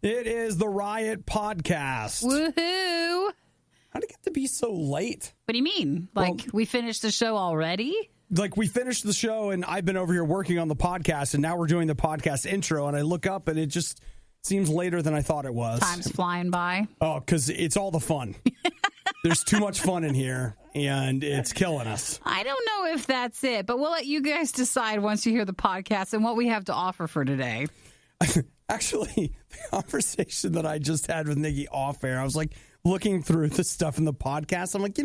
It is the Riot Podcast. Woohoo! How'd it get to be so late? What do you mean? Like, we finished the show already? Like, we finished the show, and I've been over here working on the podcast, and now we're doing the podcast intro, and I look up, and it just seems later than I thought it was. Time's flying by. Oh, because it's all the fun. There's too much fun in here, and it's killing us. I don't know if that's it, but we'll let you guys decide once you hear the podcast and what we have to offer for today. Actually, the conversation that I just had with Nikki off air, I was like looking through the stuff in the podcast. I'm like,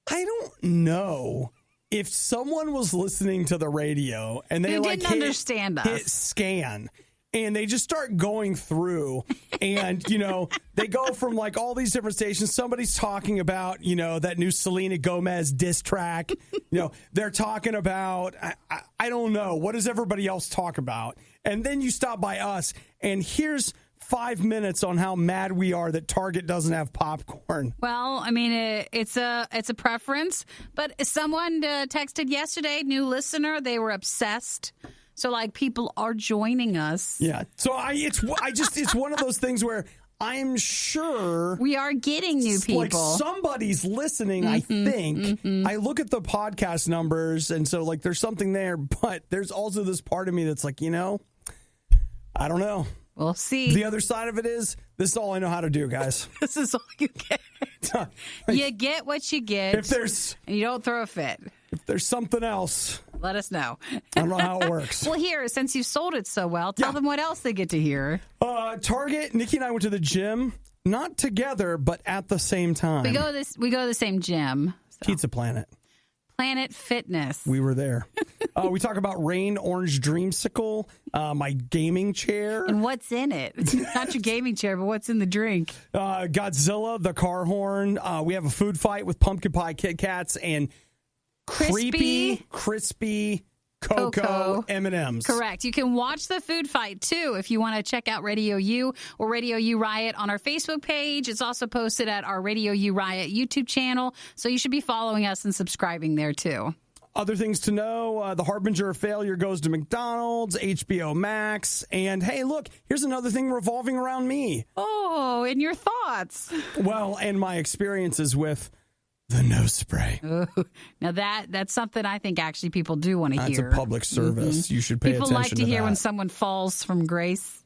I don't know if someone was listening to the radio and they didn't understand us. Hit scan and they just start going through and, they go from like all these different stations. Somebody's talking about, that new Selena Gomez diss track. They're talking about, I don't know. What does everybody else talk about? And then you stop by us, and here's 5 minutes on how mad we are that Target doesn't have popcorn. Well, I mean, it's a preference, but someone texted yesterday, new listener, they were obsessed. So, like, people are joining us. Yeah. So it's one of those things where I'm sure we are getting new people. Like somebody's listening, I think. Mm-hmm. I look at the podcast numbers, and so like there's something there, but there's also this part of me that's like, I don't know. We'll see. The other side of it is, this is all I know how to do, guys. This is all you get. You get what you get. And you don't throw a fit. If there's something else, let us know. I don't know how it works. Well, here, since you sold it so well, tell them what else they get to hear. Target, Nikki and I went to the gym, not together, but at the same time. We go to the same gym. So. Pizza Planet. Planet Fitness. We were there. We talk about Rain Orange Dreamsicle, my gaming chair. And what's in it? Not your gaming chair, but what's in the drink? Godzilla, the car horn. We have a food fight with pumpkin pie Kit Kats and crispy Cocoa M&Ms. Correct. You can watch the food fight, too, if you want to check out RadioU or RadioU Riot on our Facebook page. It's also posted at our RadioU Riot YouTube channel, so you should be following us and subscribing there, too. Other things to know, the harbinger of failure goes to McDonald's, HBO Max, and hey, look, here's another thing revolving around me. Oh, and your thoughts. Well, and my experiences with the nose spray. Ooh. Now that's something I think actually people do want to hear. It's a public service. Mm-hmm. You should pay attention to that. People like to hear when someone falls from grace.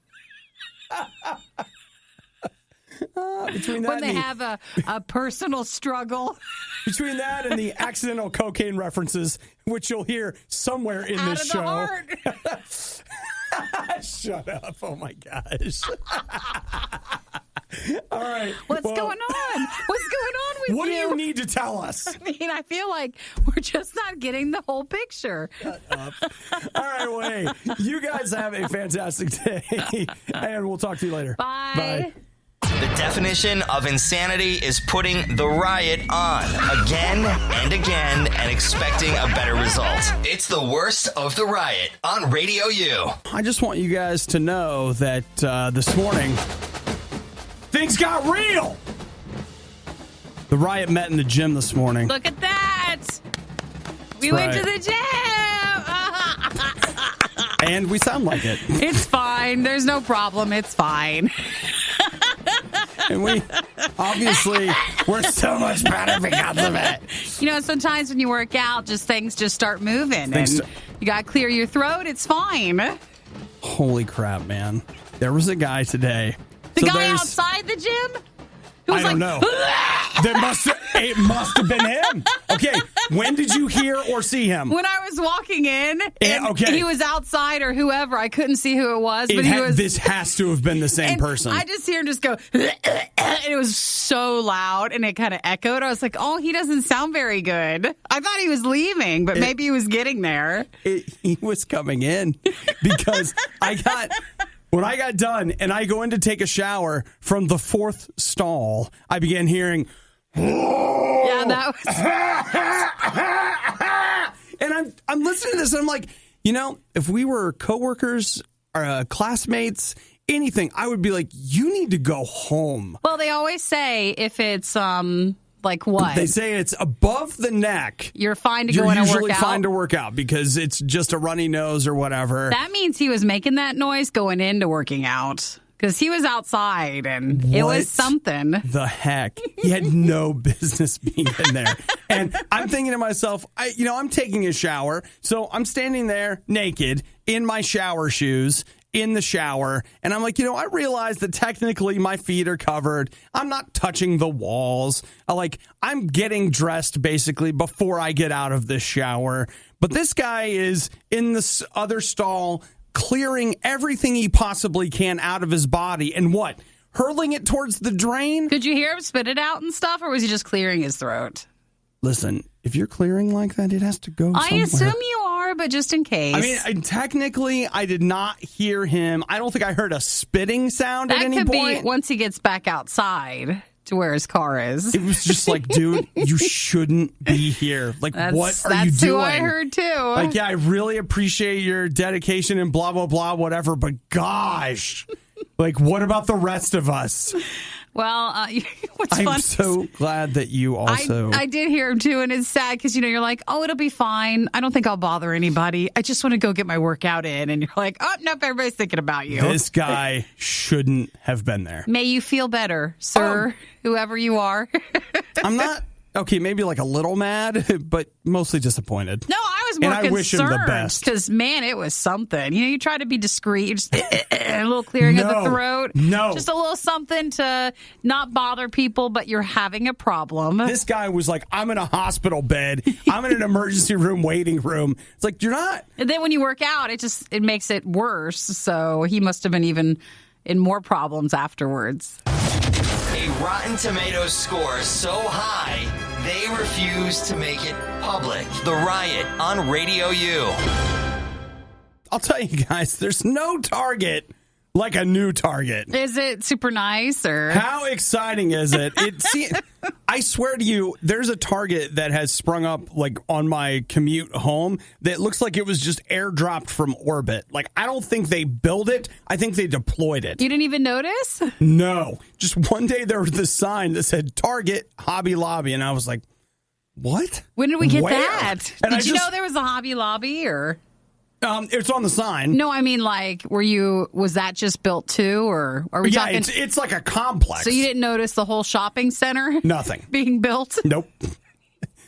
Between that when they have a personal struggle. Between that and the accidental cocaine references, which you'll hear somewhere in Out this of show. The heart. Shut up. Oh, my gosh. All right. What's going on? What's going on with you? What do you need to tell us? I mean, I feel like we're just not getting the whole picture. Shut up. All right, well, hey, you guys have a fantastic day, and we'll talk to you later. Bye. Bye. The definition of insanity is putting the riot on again and again and expecting a better result. It's the worst of the riot on RadioU. I just want you guys to know that this morning, things got real. The riot met in the gym this morning. Look at that. We went to the gym. And we sound like it. It's fine. There's no problem. It's fine. And we're so much better because of it. Sometimes when you work out, things just start moving. You got to clear your throat. It's fine. Holy crap, man. There was a guy today. The guy outside the gym? I don't know. It must have been him. Okay, when did you hear or see him? When I was walking in, and he was outside or whoever. I couldn't see who it was, but he was. This has to have been the same person. I just hear him just go, and it was so loud, and it kind of echoed. I was like, oh, he doesn't sound very good. I thought he was leaving, but maybe he was getting there. He was coming in because when I got done and I go in to take a shower from the fourth stall, I began hearing, yeah, that was. And I'm listening to this and I'm like, if we were coworkers or classmates, anything, I would be like, you need to go home. Well, they always say if it's like what? They say it's above the neck. You're fine to go in and work out. You're usually fine to work out because it's just a runny nose or whatever. That means he was making that noise going into working out. Because he was outside, and it was something. The heck? He had no business being in there. And I'm thinking to myself, I'm taking a shower, so I'm standing there naked in my shower shoes in the shower, and I'm like, I realize that technically my feet are covered. I'm not touching the walls. I'm getting dressed basically before I get out of this shower. But this guy is in this other stall clearing everything he possibly can out of his body and what? Hurling it towards the drain? Could you hear him spit it out and stuff, or was he just clearing his throat? Listen, if you're clearing like that, it has to go somewhere. I assume you are, but just in case. I mean, technically, I did not hear him. I don't think I heard a spitting sound at any point. That could be once he gets back outside to where his car is. It was just like, dude, you shouldn't be here. What are you doing? That's who I heard, too. I really appreciate your dedication and blah, blah, blah, whatever, but gosh, what about the rest of us? Well, what's I'm fun? so glad that you also... I did hear him, too, and it's sad because, you're like, oh, it'll be fine. I don't think I'll bother anybody. I just want to go get my workout in. And you're like, oh, nope, everybody's thinking about you. This guy shouldn't have been there. May you feel better, sir, whoever you are. I'm not... Okay, maybe a little mad, but mostly disappointed. No, I was more concerned. And I wish him the best. Because, man, it was something. You try to be discreet. Just a little clearing of the throat. No. Just a little something to not bother people, but you're having a problem. This guy was like, I'm in a hospital bed. I'm in an emergency room waiting room. It's like, you're not. And then when you work out, it makes it worse. So he must have been even in more problems afterwards. A Rotten Tomatoes score so high, they refuse to make it public. The Riot on Radio U. I'll tell you guys, there's no Target like a new Target. Is it super nice or? How exciting is it? I swear to you, there's a Target that has sprung up on my commute home that looks like it was just airdropped from orbit. I don't think they built it. I think they deployed it. You didn't even notice? No. Just one day there was this sign that said Target Hobby Lobby, and I was like, what? When did we get that? And did you know there was a Hobby Lobby or? It's on the sign. No, I mean, was that just built too, or are we talking? Yeah, it's like a complex. So you didn't notice the whole shopping center? Nothing. Being built? Nope.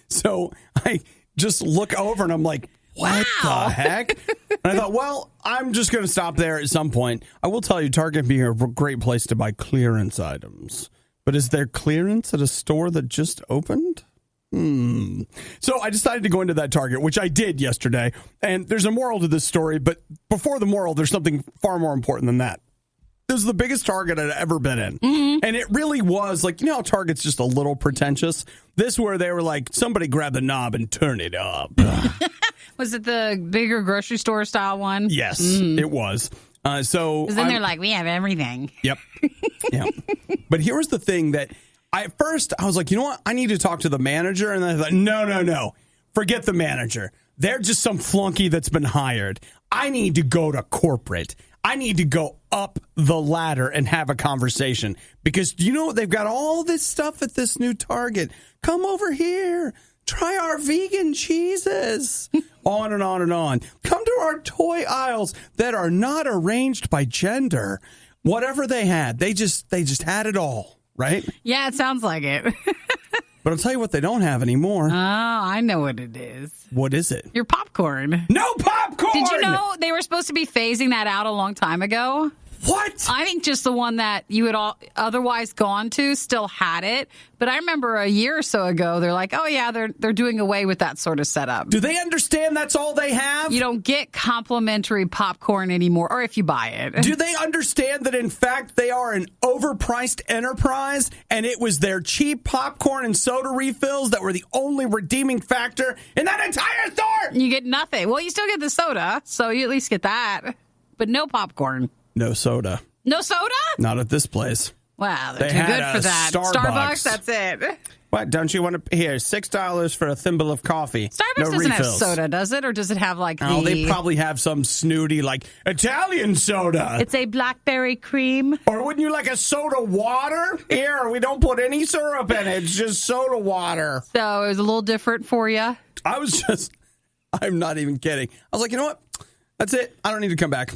So I just look over and I'm like, what the heck? And I thought, well, I'm just going to stop there at some point. I will tell you, Target being a great place to buy clearance items. But is there clearance at a store that just opened? So I decided to go into that Target, which I did yesterday. And there's a moral to this story, but before the moral, there's something far more important than that. This was the biggest Target I'd ever been in. Mm-hmm. And it really was how Target's just a little pretentious. This where they were like, somebody grab the knob and turn it up. Was it the bigger grocery store style one? Yes, it was. So then they're like, we have everything. Yep. Yep. But here was the thing that at first I was like, you know what? I need to talk to the manager. And then I thought, no. Forget the manager. They're just some flunky that's been hired. I need to go to corporate. I need to go up the ladder and have a conversation because they've got all this stuff at this new Target. Come over here. Try our vegan cheeses. On and on and on. Come to our toy aisles that are not arranged by gender. Whatever they had, they just had it all, right? Yeah, it sounds like it. But I'll tell you what they don't have anymore. Oh, I know what it is. What is it? Your popcorn. No popcorn! Did you know they were supposed to be phasing that out a long time ago? What? I think just the one that you had otherwise gone to still had it. But I remember a year or so ago, they're like, oh, yeah, they're doing away with that sort of setup. Do they understand that's all they have? You don't get complimentary popcorn anymore, or if you buy it. Do they understand that, in fact, they are an overpriced enterprise, and it was their cheap popcorn and soda refills that were the only redeeming factor in that entire store? You get nothing. Well, you still get the soda, so you at least get that. But no popcorn. No soda. No soda? Not at this place. Wow, they're too good for that. Starbucks, that's it. What, don't you want to... Here, $6 for a thimble of coffee. Starbucks doesn't have soda, does it? Or does it have Oh, they probably have some snooty, Italian soda. It's a blackberry cream. Or wouldn't you like a soda water? Here, we don't put any syrup in it. It's just soda water. So it was a little different for you? I'm not even kidding. I was like, you know what? That's it. I don't need to come back.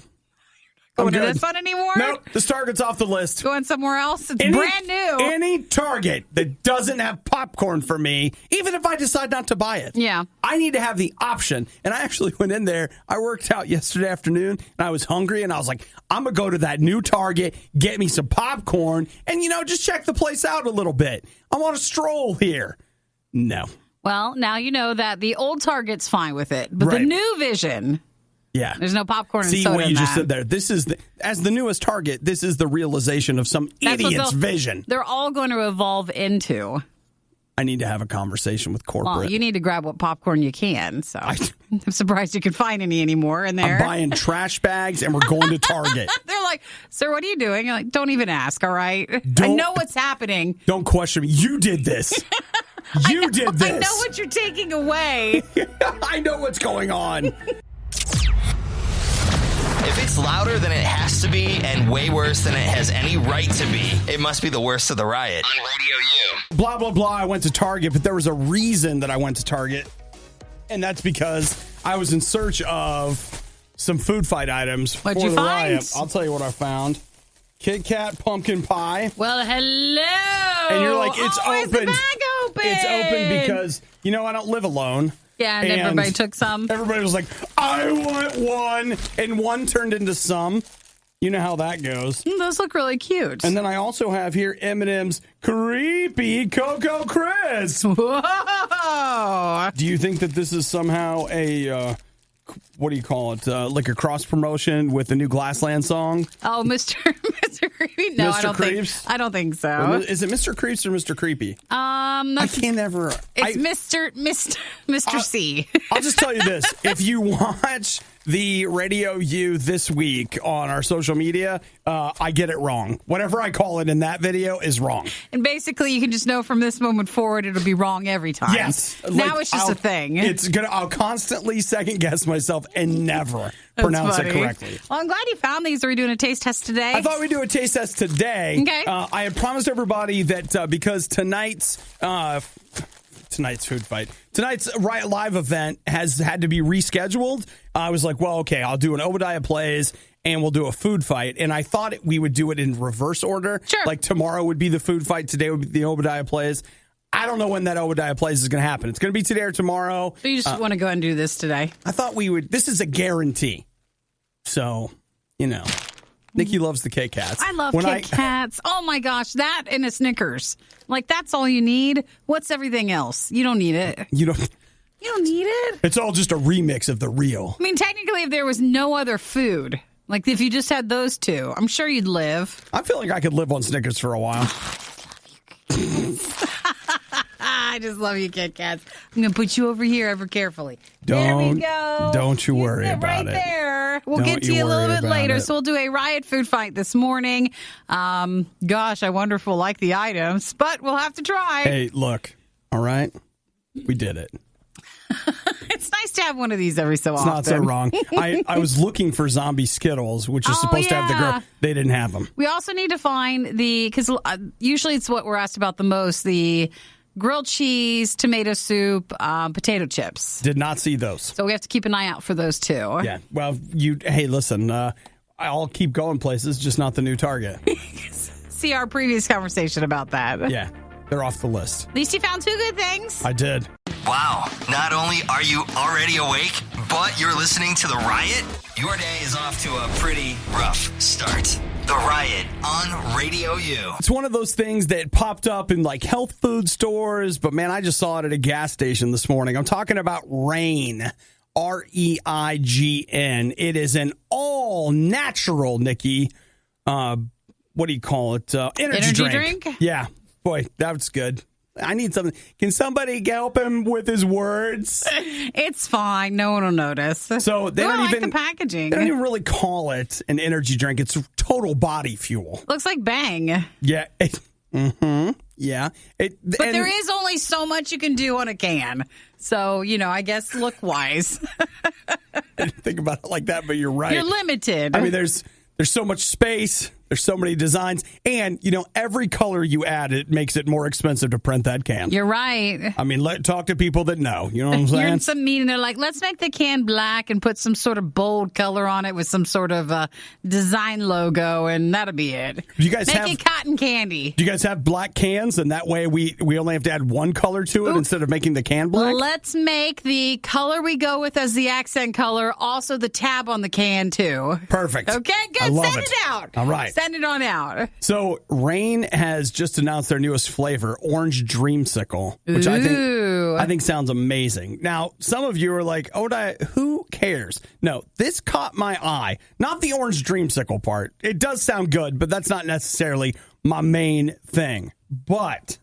Going to this one anymore? Nope, this Target's off the list. Going somewhere else? It's brand new. Any Target that doesn't have popcorn for me, even if I decide not to buy it. Yeah. I need to have the option. And I actually went in there. I worked out yesterday afternoon, and I was hungry, and I was like, I'm going to go to that new Target, get me some popcorn, and, just check the place out a little bit. I'm on a stroll here. No. Well, now you know that the old Target's fine with it, but Right. the new Vision... Yeah. There's no popcorn and See soda what in you that. just said there. This is, as the newest Target, this is the realization of some idiot's vision. They're all going to evolve into. I need to have a conversation with corporate. Well, you need to grab what popcorn you can. So I'm surprised you can find any anymore in there. I'm buying trash bags and we're going to Target. They're like, sir, what are you doing? You're like, don't even ask, all right? I know what's happening. Don't question me. You did this. You did this. I know what you're taking away. I know what's going on. If it's louder than it has to be and way worse than it has any right to be, it must be the worst of the riot. On Radio U. Blah, blah, blah. I went to Target, but there was a reason that I went to Target. And that's because I was in search of some food fight items What'd for you the find? riot. I'll tell you what I found. Kit Kat pumpkin pie. Well, hello. And you're like, it's Is the open. bag open? It's open because, I don't live alone. Yeah, and everybody took some. Everybody was like, I want one. And one turned into some. You know how that goes. Those look really cute. And then I also have here M&M's Creepy Cocoa Crisp. Whoa. Do you think that this is somehow a, what do you call it, like a cross promotion with the new Glassland song? Oh, Mr. Creepy? No, Mr. I don't think so. Is it Mr. Creeps or Mr. Creepy? I can't ever. It's Mr. C. I'll just tell you this. If you watch the Radio U this week on our social media, I get it wrong. Whatever I call it in that video is wrong. And basically, you can just know from this moment forward, it'll be wrong every time. Yes. Now it's just a thing. I'll constantly second guess myself and never pronounce it correctly. Well, I'm glad you found these. Are we doing a taste test today? I thought we'd do a taste test today. Okay. I had promised everybody that because tonight's food fight, tonight's Riot Live event has had to be rescheduled. I was like, well, okay, I'll do an Obadiah Plays and we'll do a food fight. And I thought we would do it in reverse order. Sure. Like tomorrow would be the food fight. Today would be the Obadiah Plays. I don't know when that Obadiah Plays is going to happen. It's going to be today or tomorrow. So you just want to go ahead and do this today? I thought we would. This is a guarantee. So, Nikki loves the Kit Kats. I love Kit Kats. Oh my gosh, that and a Snickers. Like that's all you need. What's everything else? You don't need it. You don't need it. It's all just a remix of the real. I mean, technically, if there was no other food, like if you just had those two, I'm sure you'd live. I feel like I could live on Snickers for a while. I just love you, Kit Kats. I'm going to put you over here ever carefully. There we go. Don't you worry sit about right it. There. We'll Don't get to you a little worry bit about later. it. So we'll do a Riot food fight this morning. Gosh, I wonder if we'll like the items, but we'll have to try. Hey, look. All right. We did it. It's nice to have one of these every so often. It's not so wrong. I was looking for zombie Skittles, which is supposed to have the grill. They didn't have them. We also need to find because usually it's what we're asked about the most, the grilled cheese, tomato soup, potato chips. Did not see those. So we have to keep an eye out for those too. Yeah. Well, hey, listen, I'll keep going places, just not the new Target. See our previous conversation about that. Yeah. They're off the list. At least you found two good things. I did. Wow, not only are you already awake, but you're listening to The Riot? Your day is off to a pretty rough start. The Riot on Radio U. It's one of those things that popped up in like health food stores, but man, I just saw it at a gas station this morning. I'm talking about Reign, REIGN. It is an all natural, Nikki, what do you call it? Energy drink. Yeah. Boy, that's good. I need something. Can somebody help him with his words? It's fine. No one will notice. So they don't like even the packaging. They don't even really call it an energy drink. It's total body fuel. Looks like Bang. Yeah. Yeah. But there is only so much you can do on a can. So, I guess look-wise. I didn't think about it like that, but you're right. You're limited. I mean, there's so much space. There's so many designs. And, every color you add, it makes it more expensive to print that can. You're right. I mean, talk to people that know. You know what I'm saying? You're in some meeting, they're like, let's make the can black and put some sort of bold color on it with some sort of design logo, and that'll be it. Do you guys make it cotton candy. Do you guys have black cans, and that way we only have to add one color to it instead of making the can black? Let's make the color we go with as the accent color also the tab on the can, too. Perfect. Okay, good. I love Send it out. All right. Send it on out. So, Rain has just announced their newest flavor, Orange Dreamsicle, which I think sounds amazing. Now, some of you are like, Obadiah, who cares? No, this caught my eye. Not the Orange Dreamsicle part. It does sound good, but that's not necessarily my main thing. But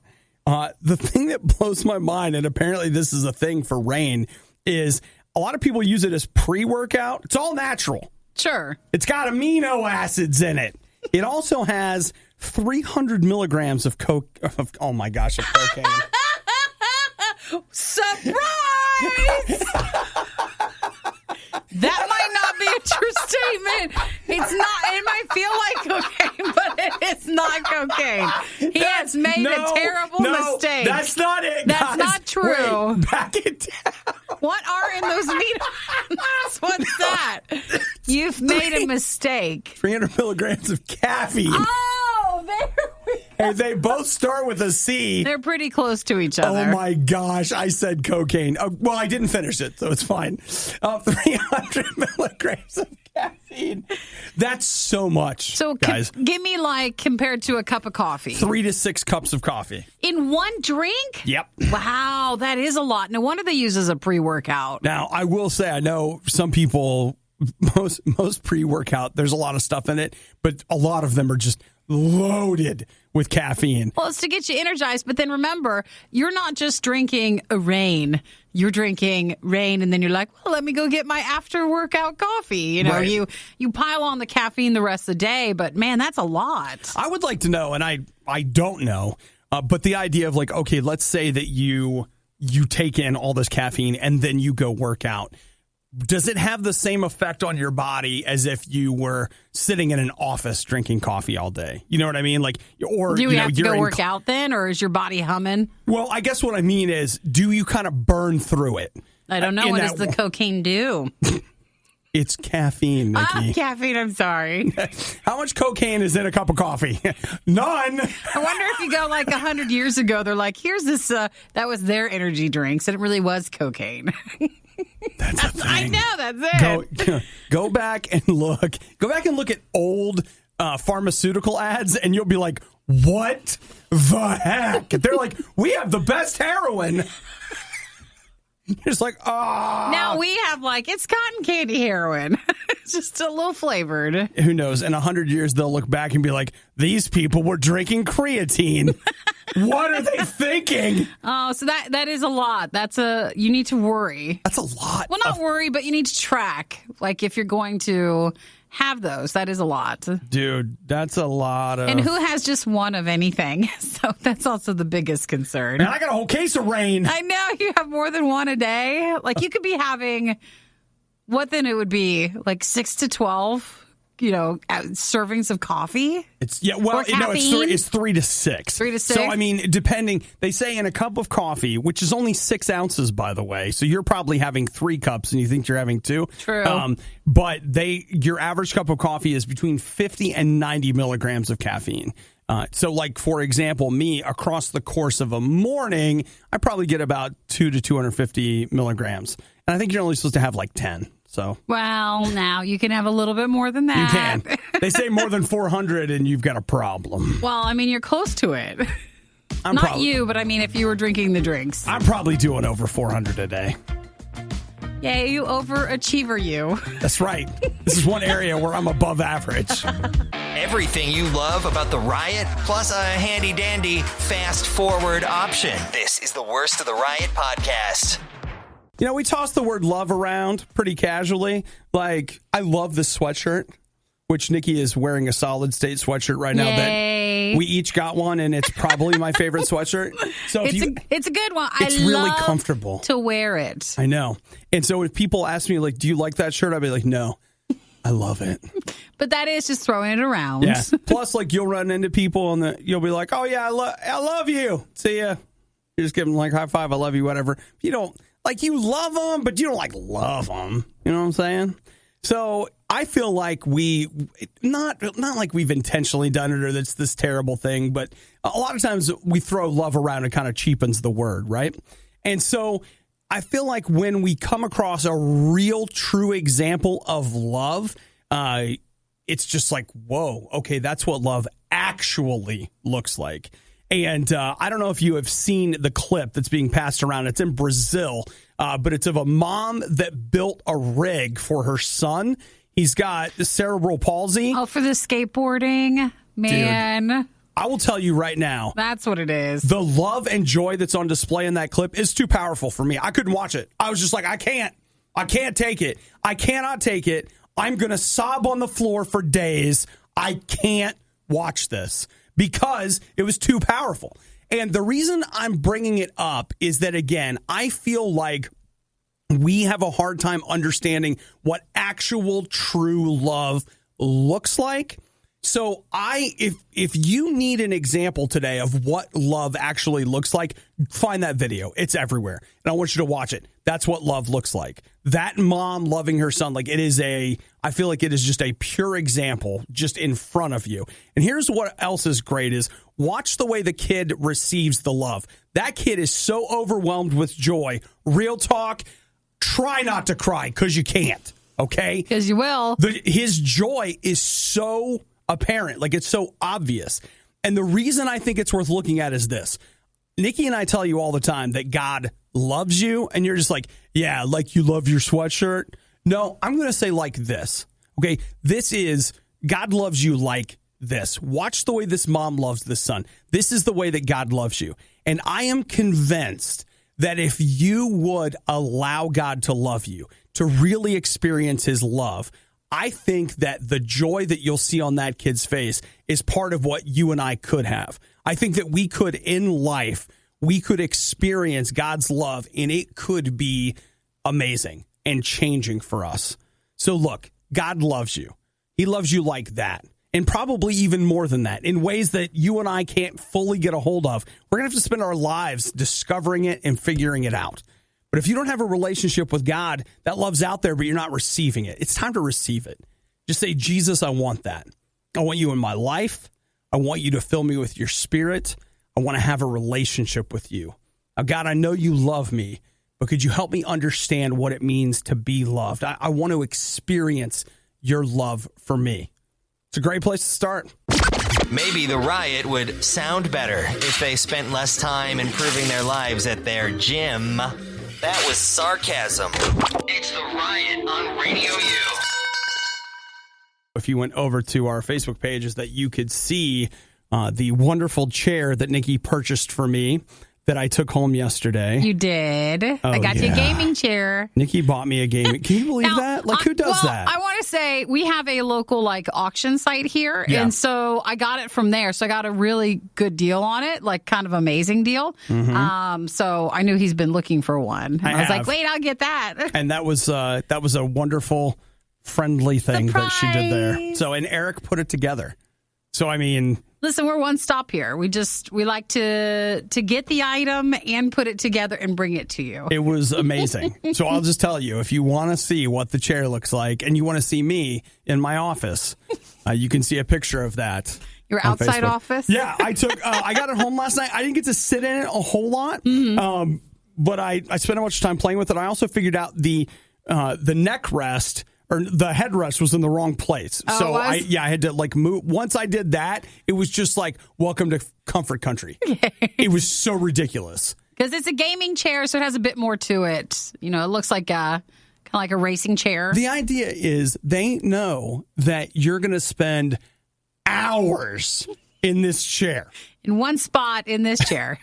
the thing that blows my mind, and apparently this is a thing for Rain, is a lot of people use it as pre-workout. It's all natural. Sure. It's got amino acids in it. It also has 300 milligrams of cocaine. Surprise! That might not be a true statement. It's not. It might feel like cocaine, but it is not cocaine. He has made a terrible mistake. That's not it, That's guys. not true. Wait, back it down. What are in those meat? What's that? You've made a mistake. 300 milligrams of caffeine. Oh, there we go. Hey, they both start with a C. They're pretty close to each other. Oh, my gosh. I said cocaine. Well, I didn't finish it, so it's fine. 300 milligrams of caffeine. That's so much, so guys. Give me, compared to a cup of coffee. 3 to 6 cups of coffee. In one drink? Yep. Wow, that is a lot. No wonder they use as a pre-workout. Now, I will say, I know some people, most pre-workout, there's a lot of stuff in it, but a lot of them are just loaded with caffeine. Well, it's to get you energized, but then remember, you're not just drinking a Rain. You're drinking Rain, and then you're like, well, let me go get my after-workout coffee. Right. You pile on the caffeine the rest of the day, but, man, that's a lot. I would like to know, and I don't know, but the idea of, okay, let's say that you take in all this caffeine and then you go work out. Does it have the same effect on your body as if you were sitting in an office drinking coffee all day? You know what I mean? Or do you have to go work out then, or is your body humming? Well, I guess what I mean is, do you kind of burn through it? I don't know. What does the cocaine do? It's caffeine, Nikki. Caffeine, I'm sorry. How much cocaine is in a cup of coffee? None. I wonder if you go 100 years ago, they're like, here's this, that was their energy drinks, and it really was cocaine. That's a thing. I know, that's it. Go back and look. Go back and look at old pharmaceutical ads, and you'll be like, what the heck? They're like, we have the best heroin. You're just like, Now we have it's cotton candy heroin. It's just a little flavored. Who knows? In 100 years, they'll look back and be like, these people were drinking creatine. What are they thinking? Oh, so that is a lot. You need to worry. That's a lot. Well, not worry, but you need to track. If you're going to have those, that is a lot. Dude, that's a lot of... And who has just one of anything? So that's also the biggest concern. And I got a whole case of Rain. I know, you have more than one a day. You could be having, what then it would be, 6 to 12, servings of coffee? It's 3 to 6. 3 to 6? So, I mean, depending, they say in a cup of coffee, which is only 6 ounces, by the way. So you're probably having 3 cups and you think you're having 2. True. But your average cup of coffee is between 50 and 90 milligrams of caffeine. So, for example, me, across the course of a morning, I probably get about 2 to 250 milligrams. And I think you're only supposed to have 10. So, well, now you can have a little bit more than that. You can. They say more than 400 and you've got a problem. Well, I mean, you're close to it. But I mean, if you were drinking the drinks. I'm probably doing over 400 a day. Yeah, you overachiever, you. That's right. This is one area where I'm above average. Everything you love about the Riot, plus a handy-dandy fast-forward option. This is the Worst of the Riot podcast. We toss the word love around pretty casually. I love this sweatshirt, which Nikki is wearing a Solid State sweatshirt right now. Yay. That we each got one, and it's probably my favorite sweatshirt. So it's a good one. It's really comfortable to wear it. I know. And so if people ask me, do you like that shirt? I'd be like, no, I love it. But that is just throwing it around. Yeah. Plus, like, you'll run into people and you'll be like, oh, yeah, I love you. See ya. You just give them, like, high five, I love you, whatever. You don't, like, you love them, but you don't, like, love them. You know what I'm saying? So I feel like not like we've intentionally done it or that's this terrible thing, but a lot of times we throw love around and kind of cheapens the word, right? And so I feel like when we come across a real, true example of love, it's just like, whoa, okay, that's what love actually looks like. And I don't know if you have seen the clip that's being passed around. It's in Brazil, but it's of a mom that built a rig for her son. He's got cerebral palsy. Oh, for the skateboarding? Man. Dude, I will tell you right now. That's what it is. The love and joy that's on display in that clip is too powerful for me. I couldn't watch it. I was just like, I can't take it. I cannot take it. I'm going to sob on the floor for days. I can't watch this because it was too powerful. And the reason I'm bringing it up is that, again, I feel like we have a hard time understanding what actual true love looks like. So if you need an example today of what love actually looks like, find that video. It's everywhere. And I want you to watch it. That's what love looks like. That mom loving her son, like I feel like it is just a pure example just in front of you. And here's what else is great is watch the way the kid receives the love. That kid is so overwhelmed with joy. Real talk, try not to cry because you can't, okay? Because you will. His joy is so apparent, like it's so obvious. And the reason I think it's worth looking at is this. Nikki and I tell you all the time that God loves you, and you're just like, yeah, like you love your sweatshirt. No, I'm going to say like this. Okay, this is God loves you like this. Watch the way this mom loves this son. This is the way that God loves you. And I am convinced that if you would allow God to love you, to really experience his love, I think that the joy that you'll see on that kid's face is part of what you and I could have. I think that we could, in life, we could experience God's love, and it could be amazing and changing for us. So look, God loves you. He loves you like that, and probably even more than that, in ways that you and I can't fully get a hold of. We're going to have to spend our lives discovering it and figuring it out. But if you don't have a relationship with God, that love's out there, but you're not receiving it. It's time to receive it. Just say, Jesus, I want that. I want you in my life. I want you to fill me with your spirit. I want to have a relationship with you. Now, God, I know you love me, but could you help me understand what it means to be loved? I want to experience your love for me. It's a great place to start. Maybe the Riot would sound better if they spent less time improving their lives at their gym. That was sarcasm. It's the Riot on Radio U. If you went over to our Facebook page, is that you could see the wonderful chair that Nikki purchased for me that I took home yesterday. You did. I got you a gaming chair. Nikki bought me a gaming. Can you believe that? Like, who does that? I want to say we have a local auction site here, and so I got it from there. So I got a really good deal on it, like kind of amazing deal. Mm-hmm. So I knew he's been looking for one. I was like, wait, I'll get that. And that was a wonderful, friendly thing that she did there. So, and Eric put it together. So, I mean, listen, we're one stop here. We like to get the item and put it together and bring it to you. It was amazing. So I'll just tell you, if you want to see what the chair looks like and you want to see me in my office, you can see a picture of that. Your outside Facebook. Office? Yeah, I got it home last night. I didn't get to sit in it a whole lot, but I spent a bunch of time playing with it. I also figured out the neck rest or the headrest was in the wrong place. Oh, so I had to move. Once I did that, it was just like, welcome to comfort country. It was so ridiculous. Because it's a gaming chair, so it has a bit more to it. You know, it looks like kind of like a racing chair. The idea is they know that you're going to spend hours in this chair. In one spot in this chair.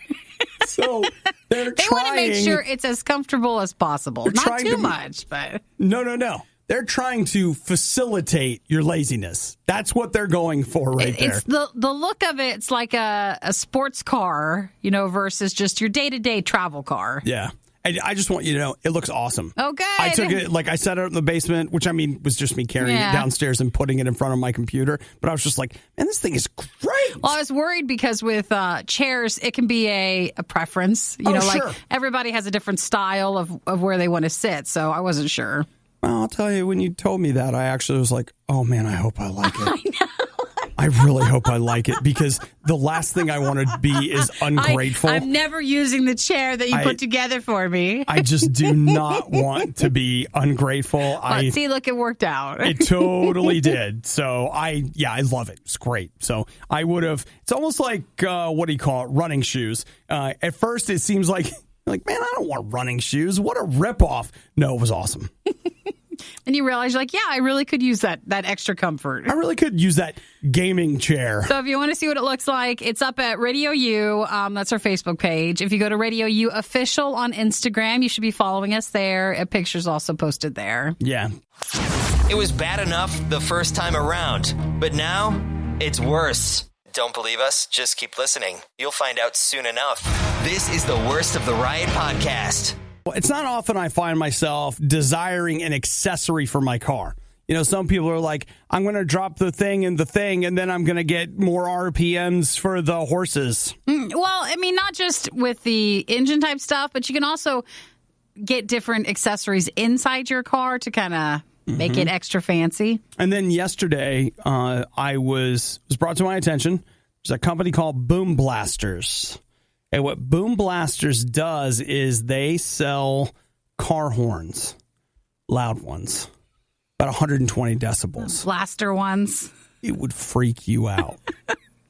So they want to make sure it's as comfortable as possible. Not too much, but... No. They're trying to facilitate your laziness. That's what they're going for there. It's the look of it. It's like a sports car, versus just your day-to-day travel car. Yeah. I just want you to know, it looks awesome. Oh, good. I took it, I set it up in the basement, which was just me carrying it downstairs and putting it in front of my computer. But I was just like, man, this thing is great. Well, I was worried because with chairs, it can be a preference. Sure. Everybody has a different style of where they want to sit. So I wasn't sure. Well, I'll tell you, when you told me that, I actually was like, oh, man, I hope I like it. I know. I really hope I like it, because the last thing I want to be is ungrateful. I'm never using the chair that you put together for me. I just do not want to be ungrateful. Look, it worked out. It totally did. So I love it. It's great. So I would have, it's almost like, what do you call it? Running shoes. At first it seems like, man, I don't want running shoes. What a ripoff. No, it was awesome. And you realize, I really could use that extra comfort. I really could use that gaming chair. So if you want to see what it looks like, it's up at RadioU. That's our Facebook page. If you go to RadioU Official on Instagram, you should be following us there. A picture's also posted there. Yeah. It was bad enough the first time around, but now it's worse. Don't believe us? Just keep listening. You'll find out soon enough. This is the Worst of the Riot podcast. It's not often I find myself desiring an accessory for my car. Some people are like, I'm going to drop the thing, and then I'm going to get more RPMs for the horses. Well, not just with the engine type stuff, but you can also get different accessories inside your car to kind of make it extra fancy. And then yesterday, I was brought to my attention, there's a company called Boom Blasters. And what Boom Blasters does is they sell car horns, loud ones, about 120 decibels. Blaster ones. It would freak you out.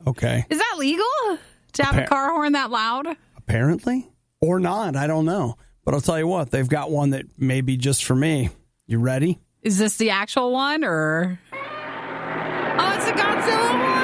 Okay. Is that legal to have a car horn that loud? Apparently. Or not. I don't know. But I'll tell you what, they've got one that may be just for me. You ready? Is this the actual one, or? Oh, it's a Godzilla one?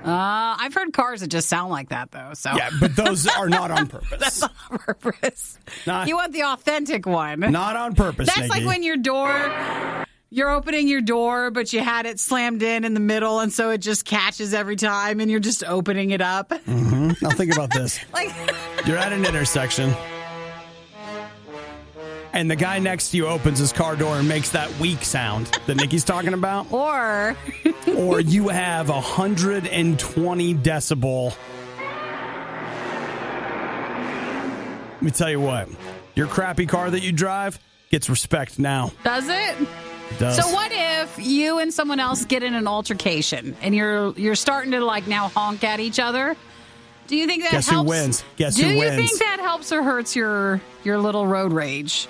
I've heard cars that just sound like that, though. So yeah, but those are not on purpose. That's not on purpose. You want the authentic one. Not on purpose, That's Nikki. like when you're opening your door, but you had it slammed in the middle, and so it just catches every time, and you're just opening it up. Mm-hmm. Now think about this. You're at an intersection, and the guy next to you opens his car door and makes that weak sound that Nikki's talking about. Or you have 120 decibel. Let me tell you what. Your crappy car that you drive gets respect now. Does it? It does. So what if you and someone else get in an altercation and you're starting to now honk at each other? Do you think that helps? Guess who wins? Do you think that helps or hurts your little road rage?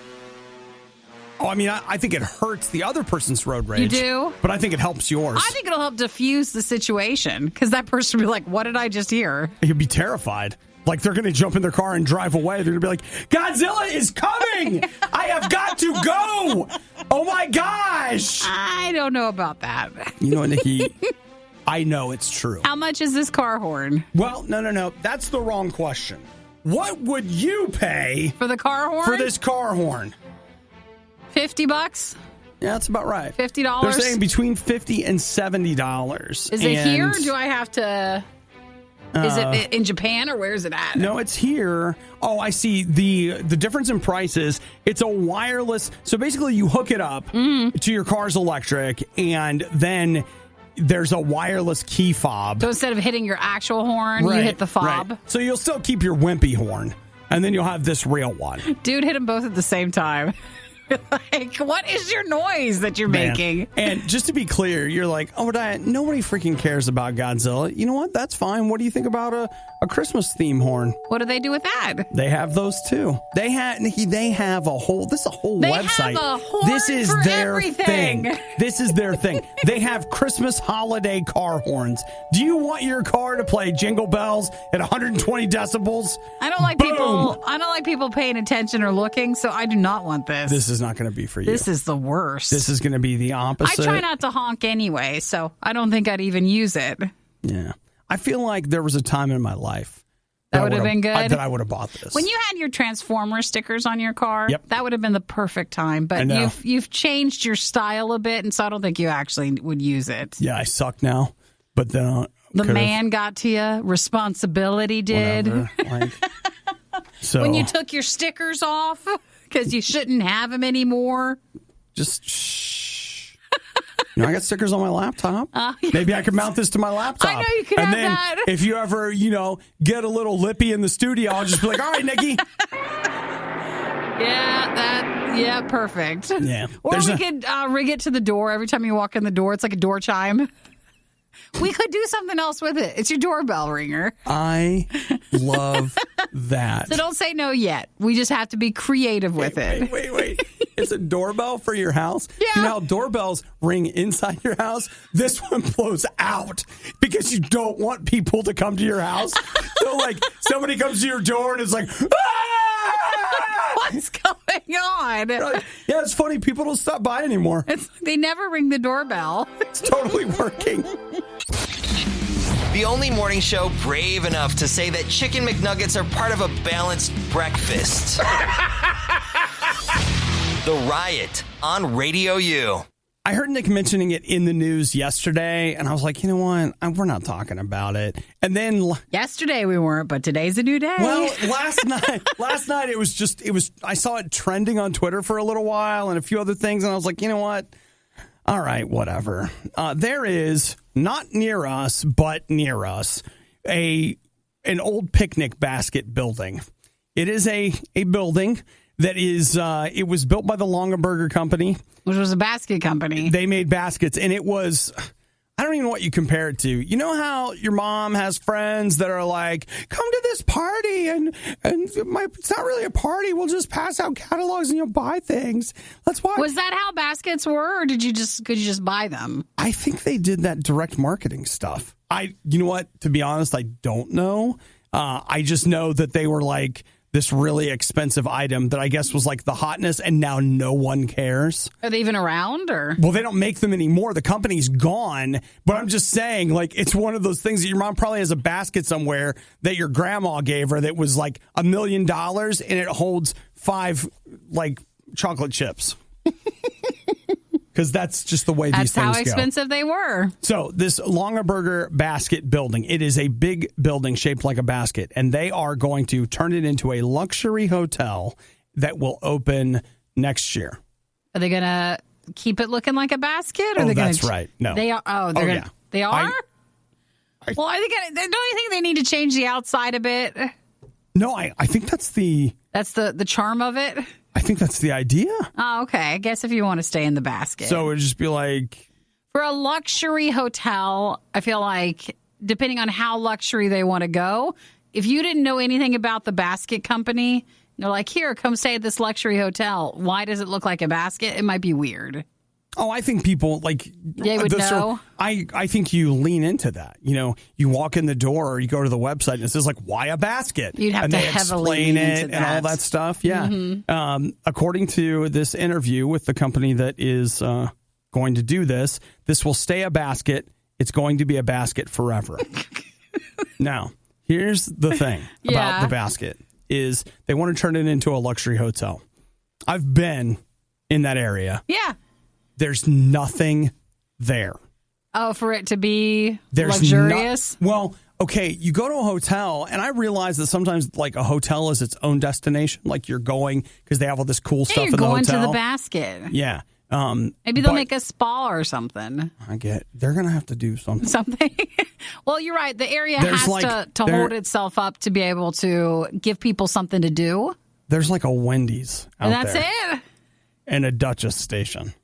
Oh, I think it hurts the other person's road rage. You do? But I think it helps yours. I think it'll help diffuse the situation, because that person will be like, what did I just hear? You'd be terrified. Like, they're going to jump in their car and drive away. They're going to be like, Godzilla is coming! I have got to go! Oh, my gosh! I don't know about that. You know what, Nikki? I know it's true. How much is this car horn? Well, no. That's the wrong question. What would you pay for the car horn? For this car horn? $50? Yeah, that's about right. $50? They're saying between $50 and $70. Is it here, or do I have to... Is it in Japan, or where is it at? No, it's here. Oh, I see. The difference in prices, it's a wireless. So basically you hook it up to your car's electric, and then there's a wireless key fob. So instead of hitting your actual horn, you hit the fob. Right. So you'll still keep your wimpy horn, and then you'll have this real one. Dude, hit them both at the same time. Like, what is your noise that you're making? And just to be clear, you're like, Obadiah, nobody freaking cares about Godzilla. You know what? That's fine. What do you think about a Christmas theme horn? What do they do with that? They have those too. They have a whole website. Have a horn this is for their everything. thing. This is their thing. They have Christmas holiday car horns. Do you want your car to play Jingle Bells at 120 decibels? I don't like people paying attention or looking, so I do not want this. This is not going to be for you. This is the worst. This is going to be the opposite. I try not to honk anyway, so I don't think I'd even use it. Yeah. I feel like there was a time in my life that would have been good. That I would have bought this. When you had your Transformer stickers on your car, yep, that would have been the perfect time. But you've changed your style a bit, and so I don't think you actually would use it. Yeah, I suck now. But then the man got to you. Responsibility did. So when you took your stickers off because you shouldn't have them anymore. Just shh. I got stickers on my laptop. Yes. Maybe I could mount this to my laptop. I know you could have that. If you ever, get a little lippy in the studio, I'll just be like, all right, Nikki. Yeah, perfect. Yeah. Or we could rig it to the door every time you walk in the door. It's like a door chime. We could do something else with it. It's your doorbell ringer. I love that. So don't say no yet. We just have to be creative with it. Wait. It's a doorbell for your house? Yeah. You know how doorbells ring inside your house? This one blows out because you don't want people to come to your house. So, somebody comes to your door and it's like, ah! What's going on? Yeah, it's funny. People don't stop by anymore. They never ring the doorbell. It's totally working. The only morning show brave enough to say that Chicken McNuggets are part of a balanced breakfast. The Riot on Radio U. I heard Nick mentioning it in the news yesterday, and I was like, you know what? We're not talking about it. And then yesterday we weren't, but today's a new day. Well, last night it was I saw it trending on Twitter for a little while and a few other things, and I was like, you know what? All right, whatever. There is, not near us, but near us, an old picnic basket building. It is a building that is, it was built by the Longaberger Company. Which was a basket company. They made baskets, and it was, I don't even know what you compare it to. You know how your mom has friends that are like, come to this party, and it's not really a party. We'll just pass out catalogs and you'll buy things. That's why. Was that how baskets were, or could you just buy them? I think they did that direct marketing stuff. You know what? To be honest, I don't know. I just know that they were like this really expensive item that I guess was like the hotness, and now no one cares. Are they even around, or? Well, they don't make them anymore. The company's gone. But I'm just saying, it's one of those things that your mom probably has a basket somewhere that your grandma gave her that was like $1 million, and it holds 5 chocolate chips. Because that's just the way these things go. That's how expensive they were. So this Longaberger basket building, it is a big building shaped like a basket, and they are going to turn it into a luxury hotel that will open next year. Are they going to keep it looking like a basket? Or That's right. No. They are? Oh, they're gonna, They are? Well, don't you think they need to change the outside a bit? No, I think that's the... That's the charm of it? I think that's the idea. Oh, okay. I guess if you want to stay in the basket. So it would just be like... For a luxury hotel, I feel like, depending on how luxury they want to go, if you didn't know anything about the basket company, they're like, here, come stay at this luxury hotel. Why does it look like a basket? It might be weird. Oh, I think people they would know. I think you lean into that. You walk in the door or you go to the website and it says why a basket? You'd have and to they heavily explain lean it into and that. all that stuff. Yeah. Mm-hmm. According to this interview with the company that is going to do this will stay a basket. It's going to be a basket forever. Now, here's the thing about the basket is they want to turn it into a luxury hotel. I've been in that area. Yeah. There's nothing there. Oh, for it to be luxurious? Well, okay, you go to a hotel, and I realize that sometimes, a hotel is its own destination. You're going because they have all this cool stuff in the hotel. You're going to the basket. Yeah. Maybe they'll make a spa or something. They're going to have to do something. Something? Well, you're right. The area has to hold itself up to be able to give people something to do. There's a Wendy's out there. And that's it? And a Duchess station.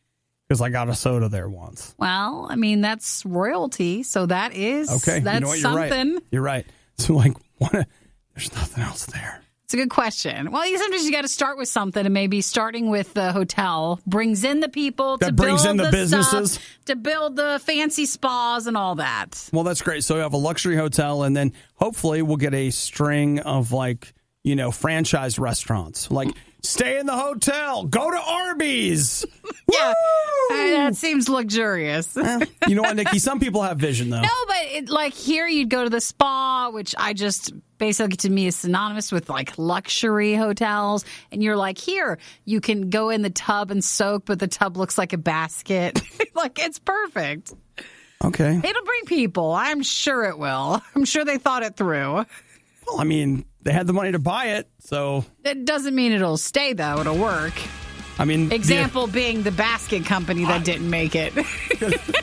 Because I got a soda there once. Well, that's royalty, so that is okay. That's You know what? something. You're right. So, there's nothing else there. It's a good question. Well, sometimes you got to start with something, and maybe starting with the hotel brings in the people to brings build in the businesses stuff, to build the fancy spas and all that. Well, that's great. So we have a luxury hotel, and then hopefully we'll get a string of franchise restaurants. Stay in the hotel. Go to Arby's. Yeah, that seems luxurious. You know what, Nikki? Some people have vision, though. No, but here you'd go to the spa, which basically to me is synonymous with luxury hotels. And you're here, you can go in the tub and soak, but the tub looks like a basket. It's perfect. Okay. It'll bring people. I'm sure it will. I'm sure they thought it through. Well, I mean, they had the money to buy it, so. It doesn't mean it'll stay, though. It'll work. I mean, example being the basket company that didn't make it. I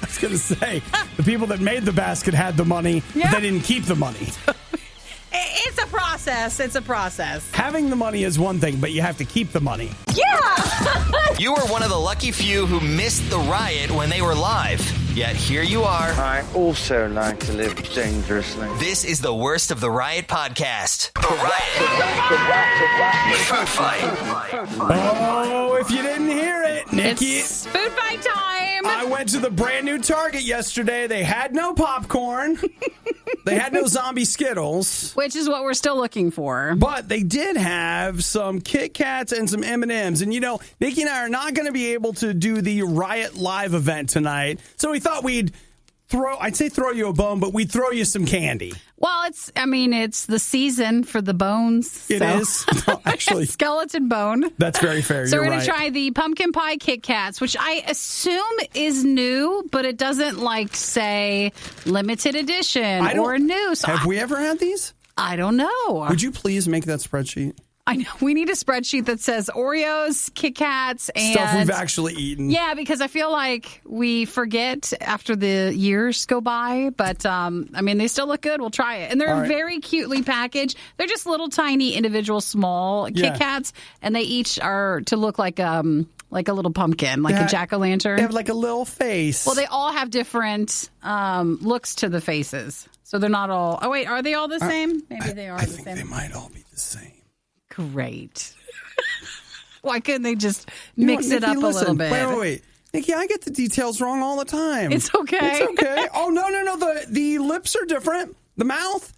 was going to say, the people that made the basket had the money, but they didn't keep the money. It's a process. It's a process. Having the money is one thing, but you have to keep the money. Yeah! You were one of the lucky few who missed the riot when they were live. Yet here you are. I also like to live dangerously. This is the worst of the Riot podcast. The Riot. Food fight. Oh, if you didn't hear it, Nikki. It's food fight time. I went to the brand new Target yesterday. They had no popcorn. They had no zombie Skittles. Which is what we're still looking for. But they did have some Kit Kats and some M&Ms. And, you know, Nikki and I are not going to be able to do the Riot Live event tonight. So we thought we'd throw you a bone, but we'd throw you some candy. Well, it's the season for the bones. It is. No, actually. Skeleton bone. That's very fair. So You're we're going to right. try the pumpkin pie Kit Kats, which I assume is new, but it doesn't say limited edition or new. So have we ever had these? I don't know. Would you please make that spreadsheet? I know. We need a spreadsheet that says Oreos, Kit Kats, and stuff we've actually eaten. Yeah, because I feel like we forget after the years go by. But, I mean, they still look good. We'll try it. And they're very cutely packaged. They're just little tiny individual small Kit Kats. And they each are to look like a little pumpkin, like a jack-o'-lantern. They have like a little face. Well, they all have different looks to the faces. So they're not all... Oh, wait. Are they all the same? Maybe they are the same. I think they might all be the same. Great. Why couldn't they just mix it up a little bit? Wait. Nikki, I get the details wrong all the time. It's okay. It's okay. Oh, no. The lips are different. The mouth.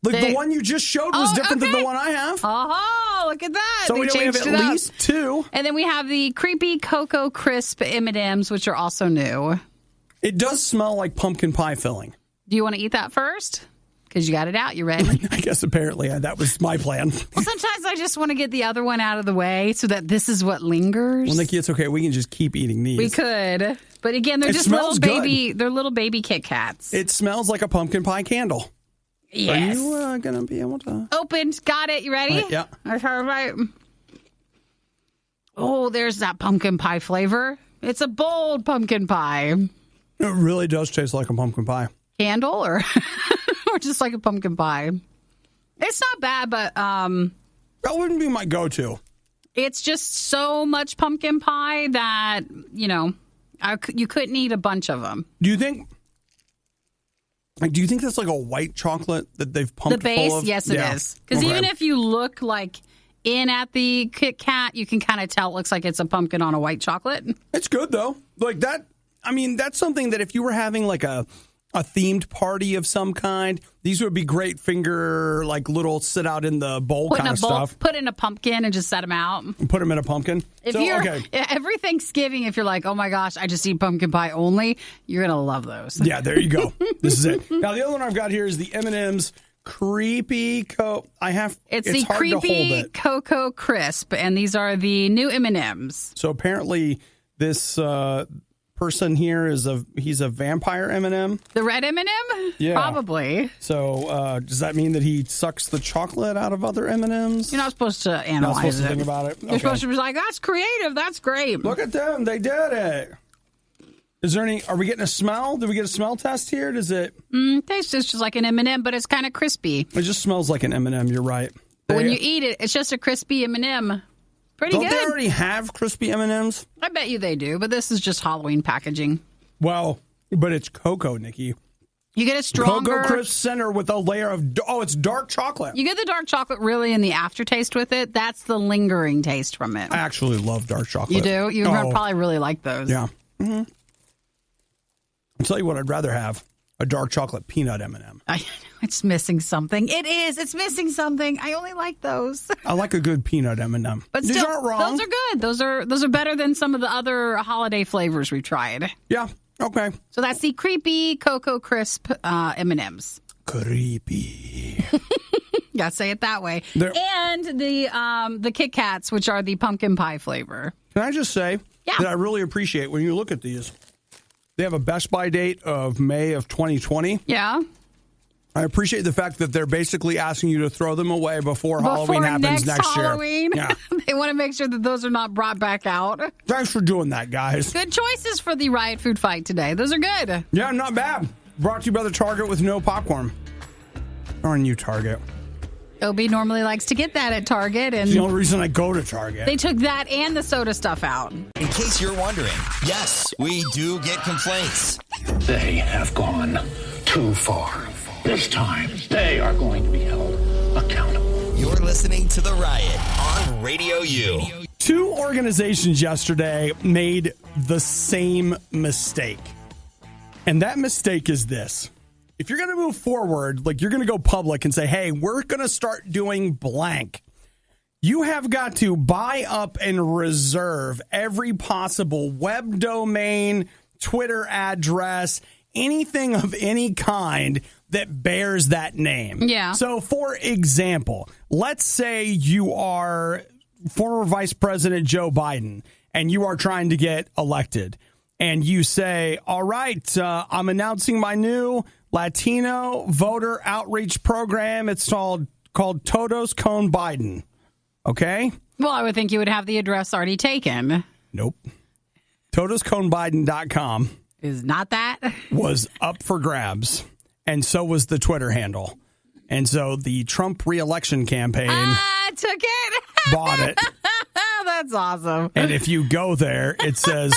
The one you just showed was different than the one I have. Oh, look at that. So we have at least two. And then we have the creepy Cocoa Crisp M&Ms, which are also new. It does smell like pumpkin pie filling. Do you want to eat that first? Because you got it out. You ready? I guess apparently that was my plan. Well, sometimes I just want to get the other one out of the way so that this is what lingers. Well, Nikki, it's okay. We can just keep eating these. We could. But again, they're just little baby. They're little baby Kit Kats. It smells like a pumpkin pie candle. Yes. Are you going to be able to? Opened. Got it. You ready? Yeah. That's all right. Oh, there's that pumpkin pie flavor. It's a bold pumpkin pie. It really does taste like a pumpkin pie. Candle or just like a pumpkin pie. It's not bad, but that wouldn't be my go-to. It's just so much pumpkin pie that, you couldn't eat a bunch of them. Do you think that's like a white chocolate that they've pumped the base? full of? Yes, it is. Because even if you look in at the Kit Kat, you can kind of tell it looks like it's a pumpkin on a white chocolate. It's good, though. Like that, I mean, that's something that if you were having like a themed party of some kind, these would be great finger, like little sit out in the bowl kind of stuff. Put in a pumpkin and just set them out. Put them in a pumpkin. Every Thanksgiving, if you're like, oh my gosh, I just eat pumpkin pie only, you're going to love those. Yeah, there you go. This is it. Now, the other one I've got here is the M&M's Creepy It's the hard to hold Creepy it. Cocoa Crisp, and these are the new M&M's. So apparently this person here he's a vampire M&M. The red M&M? Yeah. Probably. So does that mean that he sucks the chocolate out of other M&Ms? You're not supposed to analyze not supposed it. to think about it? You're supposed to be like, that's creative. That's great. Look at them. They did it. Is there are we getting a smell? Did we get a smell test here? Does it? Tastes just like an M&M, but it's kind of crispy. It just smells like an M&M. You're right. But when you eat it, it's just a crispy M&M. Pretty Don't good. they already have crispy M&Ms? I bet you they do, but this is just Halloween packaging. Well, but it's cocoa, Nikki. You get a stronger... Cocoa Crisp center with a layer of... Oh, it's dark chocolate. You get the dark chocolate really in the aftertaste with it. That's the lingering taste from it. I actually love dark chocolate. You do? You probably really like those. Yeah. Mm-hmm. I'll tell you what I'd rather have. A dark chocolate peanut M&M. I know. It's missing something. It is. It's missing something. I only like those. I like a good peanut M&M. But these still, aren't wrong. Those are good. Those are better than some of the other holiday flavors we've tried. Yeah. Okay. So that's the Creepy Cocoa Crisp M&Ms. Creepy. Gotta say it that way. And the Kit Kats, which are the pumpkin pie flavor. Can I just say that I really appreciate when you look at these. They have a Best By date of May of 2020. Yeah. I appreciate the fact that they're basically asking you to throw them away before Halloween happens next Halloween. year. Yeah. They want to make sure that those are not brought back out. Thanks for doing that, guys. Good choices for the Riot Food Fight today. Those are good. Yeah, not bad. Brought to you by the Target with no popcorn. Darn you, Target. Obi normally likes to get that at Target, and It's the only reason I go to Target. they took that and the soda stuff out. In case you're wondering, yes, we do get complaints. They have gone too far. This time, they are going to be held accountable. You're listening to The Riot on Radio U. 2 organizations yesterday made the same mistake. And that mistake is this. If you're going to move forward, like you're going to go public and say, hey, we're going to start doing blank, you have got to buy up and reserve every possible web domain, Twitter address, anything of any kind that bears that name. Yeah. So, for example, let's say you are former Vice President Joe Biden and you are trying to get elected. And you say, all right, I'm announcing my new Latino voter outreach program. It's called Todos con Biden. Okay? Well, I would think you would have the address already taken. Nope. TodosConBiden.com Is not that? was up for grabs. And so was the Twitter handle. And so the Trump re-election campaign I took it. bought it. That's awesome. And if you go there, it says,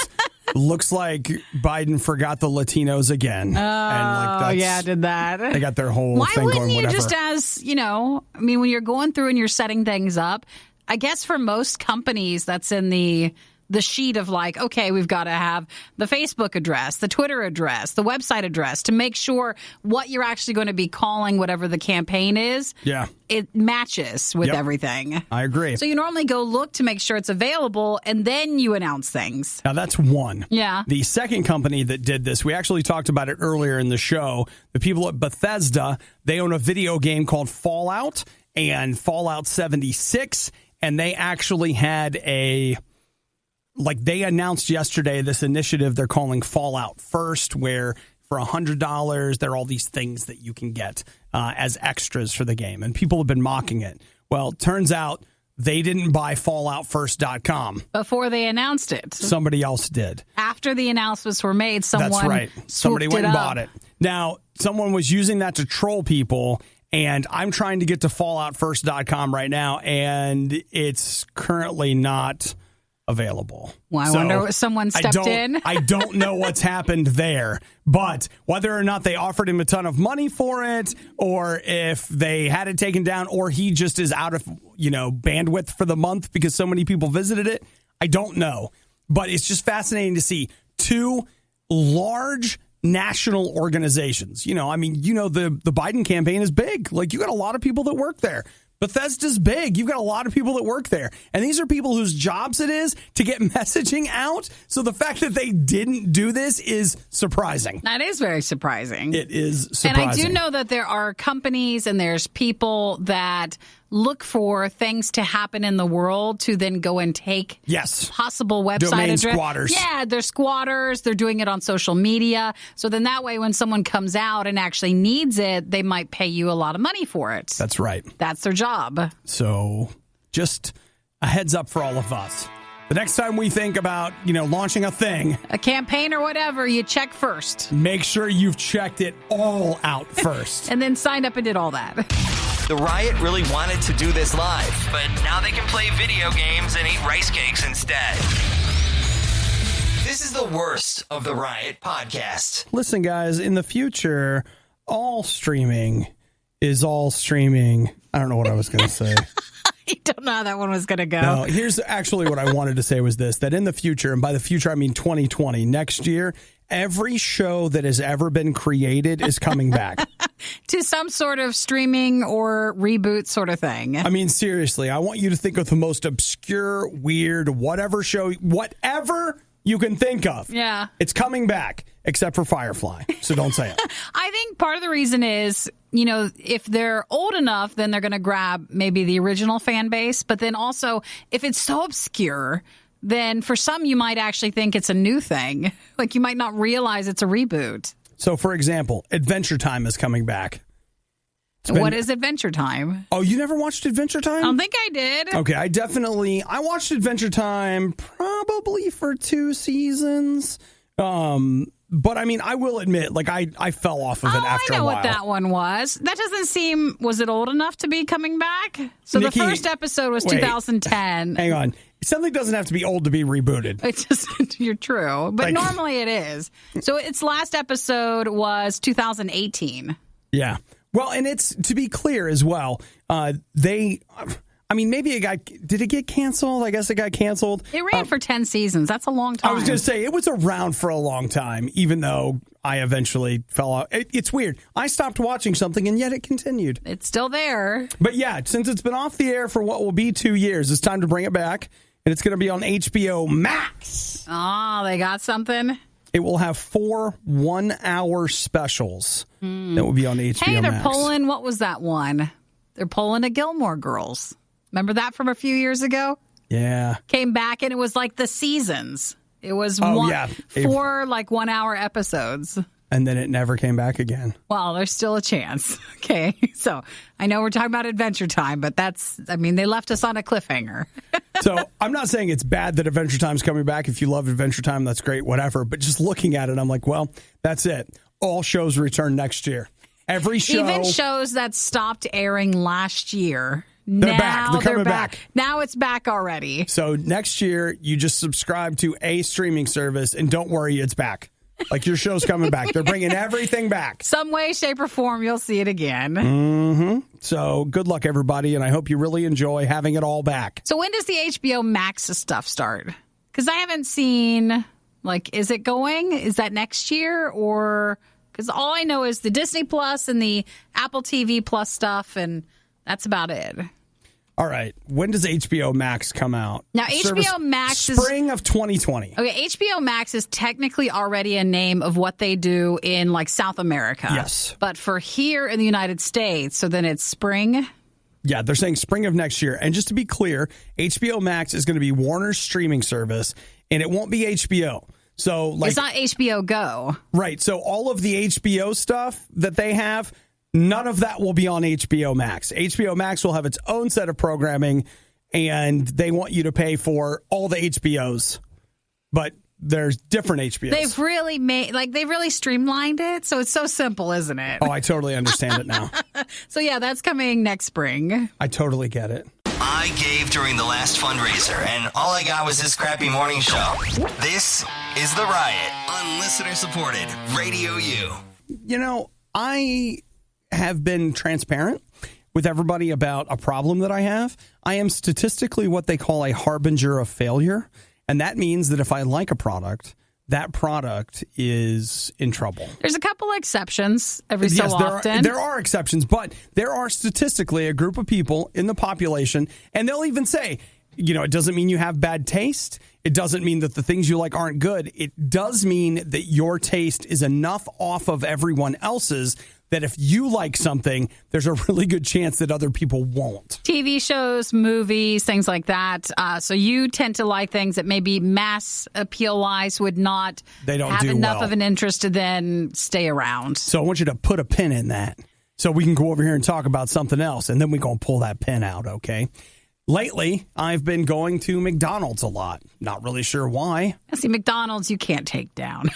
looks like Biden forgot the Latinos again. Oh, yeah, did that. They got their whole Why thing wouldn't going, you whatever. just I mean, when you're going through and you're setting things up, I guess for most companies that's in the sheet of like, okay, we've got to have the Facebook address, the Twitter address, the website address to make sure what you're actually going to be calling whatever the campaign is. Yeah. It matches with everything. I agree. So you normally go look to make sure it's available and then you announce things. Now, that's one. Yeah. The second company that did this, we actually talked about it earlier in the show. The people at Bethesda, they own a video game called Fallout and Fallout 76, and they actually had they announced yesterday this initiative they're calling Fallout First, where for $100, there are all these things that you can get as extras for the game. And people have been mocking it. Well, it turns out they didn't buy FalloutFirst.com. Before they announced it. Somebody else did. After the announcements were made, someone That's right. Somebody went and bought it. Now, someone was using that to troll people, and I'm trying to get to FalloutFirst.com right now, and it's currently not available. Well, I wonder if someone stepped in. I don't know what's happened there, but whether or not they offered him a ton of money for it, or if they had it taken down, or he just is out of bandwidth for the month because so many people visited it, I don't know. But it's just fascinating to see 2 large national organizations. The Biden campaign is big. Like, you got a lot of people that work there. Bethesda's big. You've got a lot of people that work there. And these are people whose jobs it is to get messaging out. So the fact that they didn't do this is surprising. That is very surprising. It is surprising. And I do know that there are companies and there's people that look for things to happen in the world to then go and take possible website domain address. Squatters. Yeah, they're squatters. They're doing it on social media. So then that way when someone comes out and actually needs it, they might pay you a lot of money for it. That's right. That's their job. So just a heads up for all of us. The next time we think about, launching a thing, a campaign or whatever, you check first. Make sure you've checked it all out first. And then signed up and did all that. The Riot really wanted to do this live, but now they can play video games and eat rice cakes instead. This is the worst of the Riot podcast. Listen, guys, in the future, all streaming is all streaming. I don't know what I was going to say. I don't know how that one was going to go. No, here's actually what I wanted to say was this, that in the future, and by the future I mean 2020, next year, every show that has ever been created is coming back. To some sort of streaming or reboot sort of thing. I mean, seriously, I want you to think of the most obscure, weird, whatever show, whatever you can think of. Yeah. It's coming back, except for Firefly. So don't say it. I think part of the reason is, if they're old enough, then they're going to grab maybe the original fan base. But then also, if it's so obscure, then for some, you might actually think it's a new thing. Like, you might not realize it's a reboot. So, for example, Adventure Time is coming back. What is Adventure Time? Oh, you never watched Adventure Time? I don't think I did. Okay, I watched Adventure Time probably for 2 seasons. But I mean, I will admit, like I fell off of it after a while. I know what that one was. That doesn't seem, was it old enough to be coming back? So Nikki, the first episode was 2010. Hang on. Something doesn't have to be old to be rebooted. It's just, you're true. But normally it is. So its last episode was 2018. Yeah. Well, and it's, to be clear as well, maybe did it get canceled? I guess it got canceled. It ran for 10 seasons. That's a long time. I was going to say, it was around for a long time, even though I eventually fell out. It's weird. I stopped watching something, and yet it continued. It's still there. But yeah, since it's been off the air for what will be 2 years, it's time to bring it back, and it's going to be on HBO Max. Oh, they got something? It will have 4 one-hour specials that will be on HBO Max. Hey, they're pulling, what was that one? They're pulling a Gilmore Girls. Remember that from a few years ago? Yeah. Came back and it was like the seasons. It was 4 like 1 hour episodes. And then it never came back again. Well, there's still a chance. Okay. So I know we're talking about Adventure Time, but they left us on a cliffhanger. So I'm not saying it's bad that Adventure Time's coming back. If you love Adventure Time, that's great, whatever. But just looking at it, I'm like, well, that's it. All shows return next year. Every show. Even shows that stopped airing last year. They're back. They're coming back. Now it's back already. So next year, you just subscribe to a streaming service, and don't worry, it's back. Like, your show's coming back. They're bringing everything back. Some way, shape, or form, you'll see it again. Mm-hmm. So good luck, everybody, and I hope you really enjoy having it all back. So when does the HBO Max stuff start? Because I haven't seen, is it going? Is that next year? Or, because all I know is the Disney Plus and the Apple TV Plus stuff, and that's about it. All right. When does HBO Max come out? Now, HBO Max is spring of 2020. Okay, HBO Max is technically already a name of what they do in South America. Yes. But for here in the United States, so then it's spring. Yeah, they're saying spring of next year. And just to be clear, HBO Max is going to be Warner's streaming service, and it won't be HBO. So it's not HBO Go. Right. So all of the HBO stuff that they have, none of that will be on HBO Max. HBO Max will have its own set of programming, and they want you to pay for all the HBOs. But there's different HBOs. They've really they've really streamlined it, so it's so simple, isn't it? Oh, I totally understand it now. So yeah, that's coming next spring. I totally get it. I gave during the last fundraiser, and all I got was this crappy morning show. This is The Riot on listener-supported Radio U. You know, I have been transparent with everybody about a problem that I have. I am statistically what they call a harbinger of failure. And that means that if I like a product, that product is in trouble. There's a couple exceptions every so often. There are exceptions, but there are statistically a group of people in the population, and they'll even say, it doesn't mean you have bad taste. It doesn't mean that the things you like aren't good. It does mean that your taste is enough off of everyone else's that if you like something, there's a really good chance that other people won't. TV shows, movies, things like that. So you tend to like things that maybe mass appeal-wise would not have enough of an interest to then stay around. So I want you to put a pin in that so we can go over here and talk about something else, and then we're going to pull that pin out, okay? Lately, I've been going to McDonald's a lot. Not really sure why. See, McDonald's you can't take down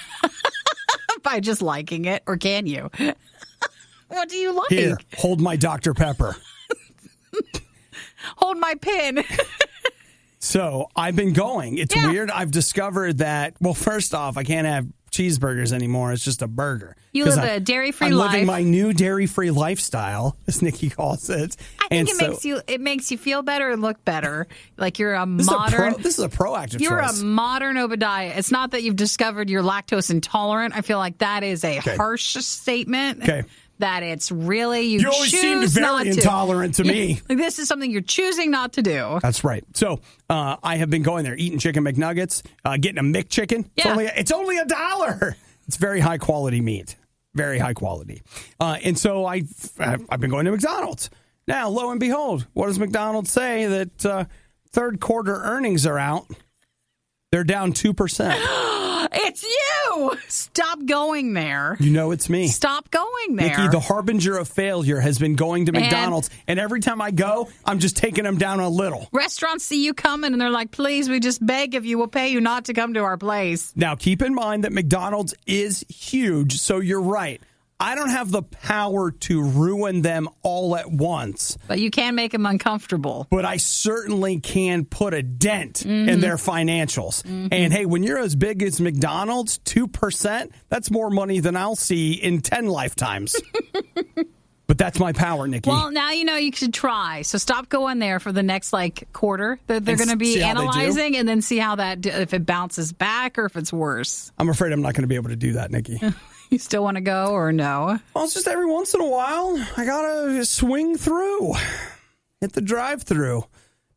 by just liking it, or can you? What do you like? Here, hold my Dr. Pepper. Hold my pin. So I've been going. It's weird. I've discovered that, well, first off, I can't have cheeseburgers anymore. It's just a burger. You live a dairy-free life. I'm living my new dairy-free lifestyle, as Nikki calls it. I think it makes you feel better and look better. Like you're a modern. This is a proactive You're choice. a modern Obadiah. It's not that you've discovered you're lactose intolerant. I feel like that is a harsh statement. Okay. That it's really you always seemed very intolerant to me. This is something you're choosing not to do. That's right. So I have been going there, eating chicken McNuggets, getting a McChicken. Yeah. It's only $1. It's very high quality meat, very high quality. And so I've been going to McDonald's. Now, lo and behold, what does McDonald's say? That third quarter earnings are out. They're down 2%. It's you. Stop going there. You know it's me. Stop going there. Nikki, the harbinger of failure has been going to McDonald's, and every time I go, I'm just taking them down a little. Restaurants see you coming, and they're like, please, we just beg of you. We'll pay you not to come to our place. Now, keep in mind that McDonald's is huge, so you're right. I don't have the power to ruin them all at once. But you can make them uncomfortable. But I certainly can put a dent in their financials. And hey, when you're as big as McDonald's, 2%, that's more money than I'll see in 10 lifetimes. But that's my power, Nikki. Well, now you know you should try. So stop going there for the next quarter that they're going to be analyzing, and then see how that if it bounces back or if it's worse. I'm afraid I'm not going to be able to do that, Nikki. You still want to go or no? Well, it's just every once in a while, I got to swing through, hit the drive-through.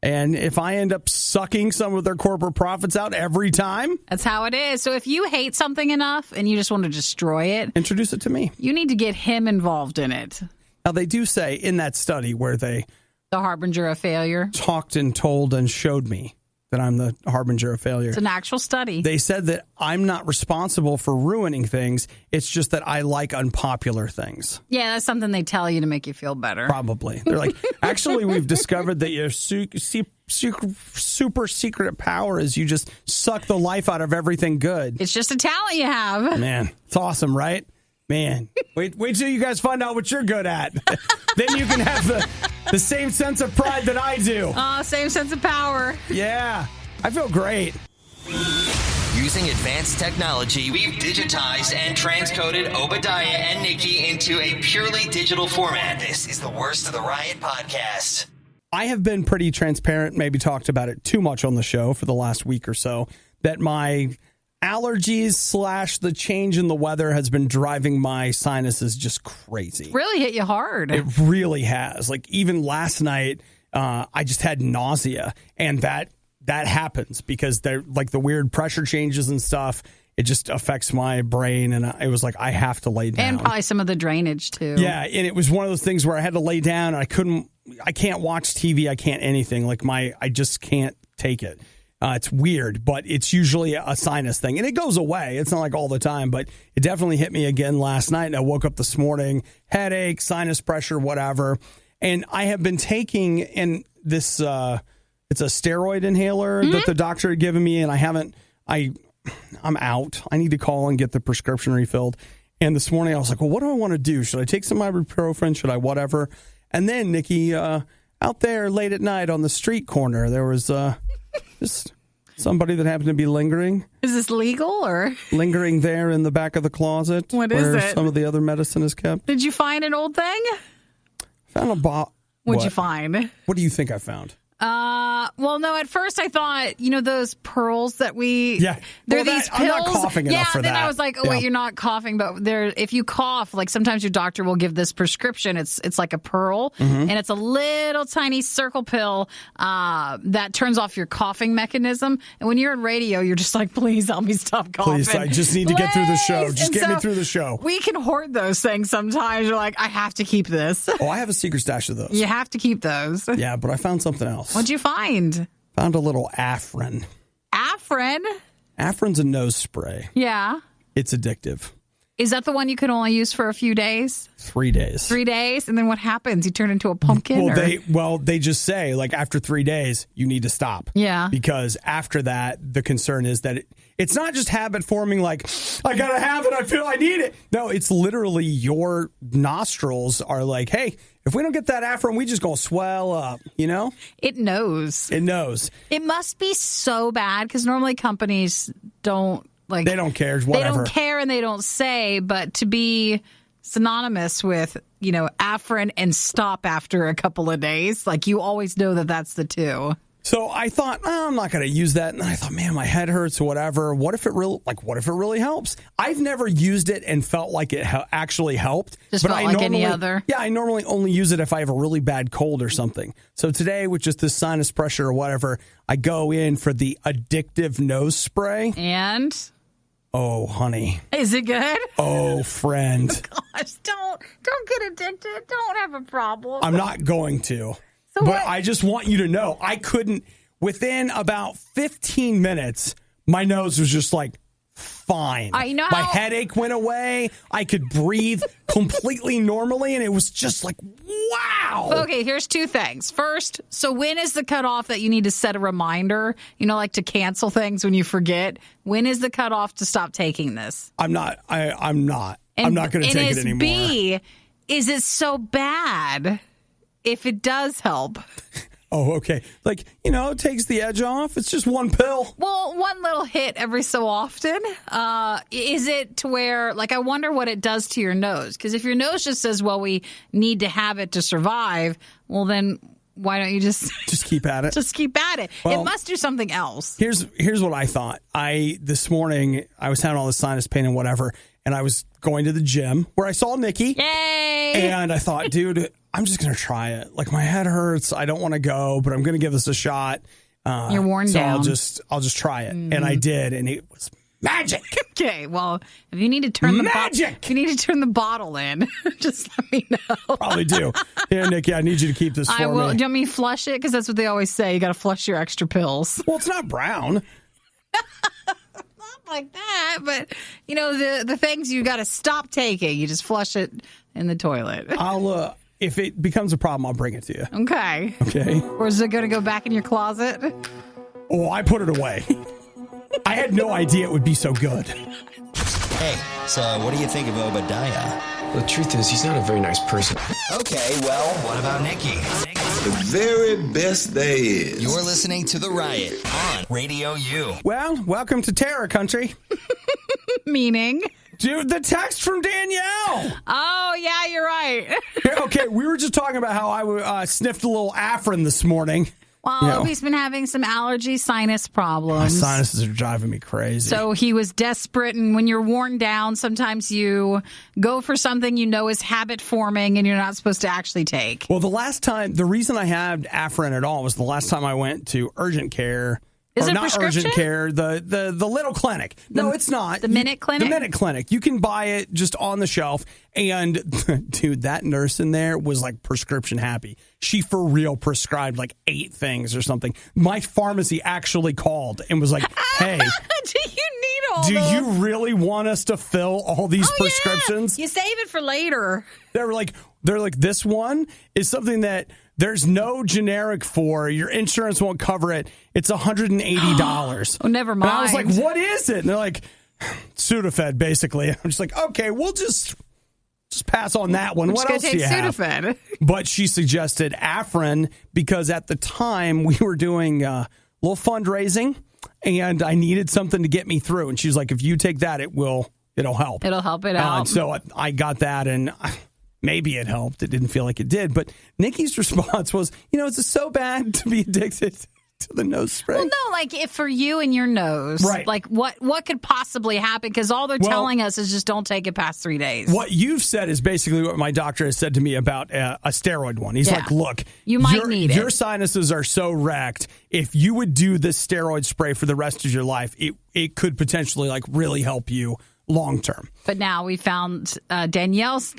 And if I end up sucking some of their corporate profits out every time. That's how it is. So if you hate something enough and you just want to destroy it. Introduce it to me. You need to get him involved in it. Now, they do say in that study where they. The harbinger of failure. Talked and told and showed me that I'm the harbinger of failure. It's an actual study. They said that I'm not responsible for ruining things. It's just that I like unpopular things. Yeah, that's something they tell you to make you feel better. Probably. They're like, actually, we've discovered that your super secret power is you just suck the life out of everything good. It's just a talent you have. Man, it's awesome, right? Man, wait till you guys find out what you're good at. Then you can have the same sense of pride that I do. Same sense of power. Yeah, I feel great. Using advanced technology, we've digitized and transcoded Obadiah and Nikki into a purely digital format. This is the Worst of the Riot podcast. I have been pretty transparent, maybe talked about it too much on the show for the last week or so, that my allergies / the change in the weather has been driving my sinuses just crazy. Really hit you hard. It really has. Like even last night, I just had nausea, and that happens because they're like the weird pressure changes and stuff. It just affects my brain, and it was like I have to lay down. And probably some of the drainage too. Yeah, and it was one of those things where I had to lay down, and I can't watch TV, I can't anything. Like I just can't take it. It's weird, but it's usually a sinus thing. And it goes away. It's not like all the time, but it definitely hit me again last night. And I woke up this morning, headache, sinus pressure, whatever. And I have been taking this, it's a steroid inhaler that the doctor had given me. And I'm out. I need to call and get the prescription refilled. And this morning I was like, well, what do I want to do? Should I take some ibuprofen? Should I whatever? And then, Nikki, out there late at night on the street corner, there was just somebody that happened to be lingering. Is this legal or? Lingering there in the back of the closet. What is where it? Some of the other medicine is kept. Did you find an old thing? Found a bottle. What'd you find? What do you think I found? Well, no, at first I thought, those pearls that they're these pills. I'm not coughing enough for that. Yeah, then I was like, wait, you're not coughing, but if you cough, like sometimes your doctor will give this prescription. It's like a pearl, and it's a little tiny circle pill that turns off your coughing mechanism. And when you're on radio, you're just like, please help me stop coughing. Please, I just need to get through the show. Just get me through the show. We can hoard those things sometimes. You're like, I have to keep this. Oh, I have a secret stash of those. You have to keep those. Yeah, but I found something else. What'd you find? Found a little Afrin. Afrin? Afrin's a nose spray. Yeah. It's addictive. Is that the one you can only use for a few days? 3 days. 3 days? And then what happens? You turn into a pumpkin? They just say, like, after 3 days, you need to stop. Yeah. Because after that, the concern is that it's not just habit forming, like, I got to have it, I feel I need it. No, it's literally your nostrils are like, hey, if we don't get that Afrin, we just going to swell up, It knows. It knows. It must be so bad because normally companies don't. Like, they don't care. Whatever. They don't care and they don't say, but to be synonymous with, Afrin and stop after a couple of days, like you always know that that's the two. So I thought, I'm not going to use that. And I thought, man, my head hurts or whatever. What if it really helps? I've never used it and felt like it actually helped. Just felt like any other? Yeah, I normally only use it if I have a really bad cold or something. So today, with just this sinus pressure or whatever, I go in for the addictive nose spray. And? Oh, honey. Is it good? Oh, friend. Gosh, don't get addicted. Don't have a problem. I'm not going to. So but I just want you to know, I couldn't, within about 15 minutes, my nose was just like fine. I know. My headache went away. I could breathe completely normally, and it was just like, wow. Okay, here's two things. First, so when is the cutoff that you need to set a reminder, like to cancel things when you forget? When is the cutoff to stop taking this? I'm not going to take it anymore. B, is it so bad if it does help? Oh, okay. Like, it takes the edge off. It's just one pill. Well, one little hit every so often. Is it to where, I wonder what it does to your nose? Because if your nose just says, well, we need to have it to survive, well, then why don't you just keep at it? Just keep at it. Well, it must do something else. Here's what I thought. This morning, I was having all this sinus pain and whatever, and I was going to the gym where I saw Nikki. Yay! And I thought, dude, I'm just going to try it. My head hurts. I don't want to go, but I'm going to give this a shot. You're worn down. I'll just try it. And I did, and it was magic. Okay, well, if you need to turn the bottle in, just let me know. Probably do. Here, Nikki, I need you to keep this for me. Do you want me to flush it? Because that's what they always say. You got to flush your extra pills. Well, it's not brown. Like that, but the things you got to stop taking, you just flush it in the toilet. I'll if it becomes a problem, I'll bring it to you. Okay. Or is it going to go back in your closet? Oh, I put it away. I had no idea it would be so good. Hey, so what do you think of Obadiah? The truth is, he's not a very nice person. Okay, well, what about Nikki? The very best there is. You're listening to The Riot on Radio U. Well, welcome to Terror Country. Meaning? Dude, the text from Danielle. Oh, yeah, you're right. Okay, we were just talking about how I sniffed a little Afrin this morning. Well, Obie's been having some allergy sinus problems. My sinuses are driving me crazy. So he was desperate, and when you're worn down, sometimes you go for something is habit forming and you're not supposed to actually take. Well, the reason I had Afrin at all was the last time I went to urgent care. Is it not prescription? Urgent care, the little clinic. No, it's not. The Minute Clinic? The Minute Clinic. You can buy it just on the shelf. And, dude, that nurse in there was prescription happy. She for real prescribed 8 things or something. My pharmacy actually called and was like, hey. Do you need all Do those? you really want us to fill all these prescriptions? Yeah. You save it for later. They're like, this one is something that there's no generic for. Your insurance won't cover it. It's $180. Oh, never mind. And I was like, what is it? And they're like, Sudafed, basically. I'm just like, okay, we'll just pass on that one. What else do you have? Sudafed. But she suggested Afrin because at the time we were doing a little fundraising and I needed something to get me through. And she was like, if you take that, it'll help. It'll help it out. So I got that and maybe it helped. It didn't feel like it did. But Nikki's response was, it's so bad to be addicted to the nose spray. Well, no, if for you and your nose, right. What could possibly happen? Because all they're telling us is just don't take it past 3 days. What you've said is basically what my doctor has said to me about a steroid one. He's like, look, you might need it. Your sinuses are so wrecked. If you would do this steroid spray for the rest of your life, it could potentially really help you long term. But now we found Danielle's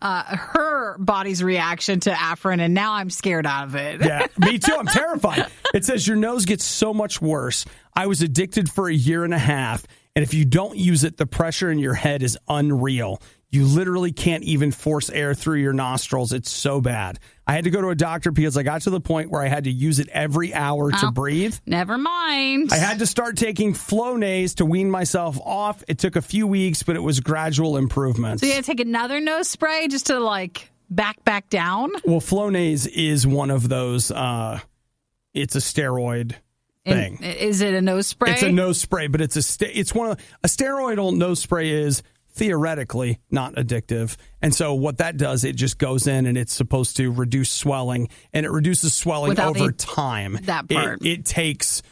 her body's reaction to Afrin, and now I'm scared out of it. Yeah, me too. I'm terrified. It says your nose gets so much worse. I was addicted for 1.5 years, and if you don't use it, the pressure in your head is unreal. You literally can't even force air through your nostrils. It's so bad. I had to go to a doctor because I got to the point where I had to use it every hour to breathe. Never mind. I had to start taking Flonase to wean myself off. It took a few weeks, but it was gradual improvements. So you had to take another nose spray just to back down? Well, Flonase is one of those. It's a steroid thing. Is it a nose spray? It's a nose spray, but it's a steroidal nose spray is theoretically not addictive. And so what that does, it just goes in and it's supposed to reduce swelling, and it reduces swelling over time. That part. It takes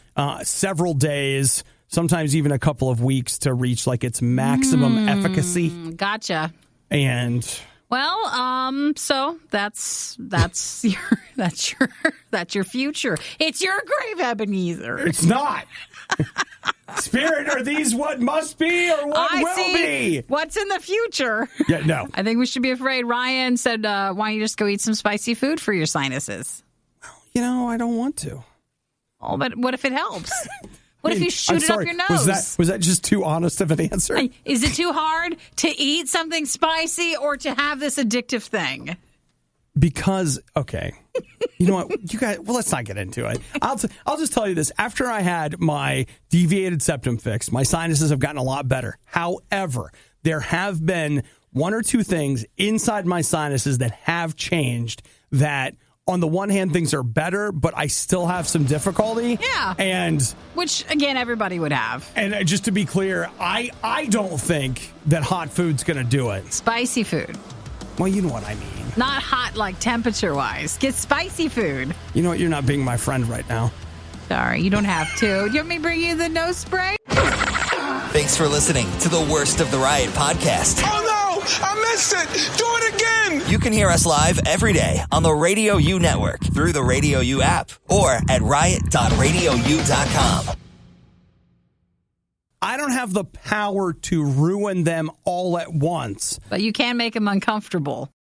several days, sometimes even a couple of weeks to reach its maximum efficacy. Gotcha. And so that's your future. It's your grave, Ebenezer. It's not. Spirit, are these what must be or what will be? What's in the future? Yeah, no. I think we should be afraid. Ryan said, why don't you just go eat some spicy food for your sinuses? I don't want to. Oh, but what if it helps? What if you shoot it up your nose? Was that just too honest of an answer? Is it too hard to eat something spicy or to have this addictive thing? Because, okay, you know what, you guys, well, let's not get into it. I'll just tell you this. After I had my deviated septum fixed, my sinuses have gotten a lot better. However, there have been one or two things inside my sinuses that have changed that, on the one hand, things are better, but I still have some difficulty. Yeah. Which, again, everybody would have. And just to be clear, I don't think that hot food's going to do it. Spicy food. Well, you know what I mean. Not hot, like temperature-wise. Get spicy food. You know what? You're not being my friend right now. Sorry, you don't have to. Do you want me to bring you the nose spray? Thanks for listening to the Worst of the Riot podcast. Oh, no! I missed it! Do it again! You can hear us live every day on the RadioU network through the RadioU app or at riot.radiou.com. I don't have the power to ruin them all at once. But you can make them uncomfortable.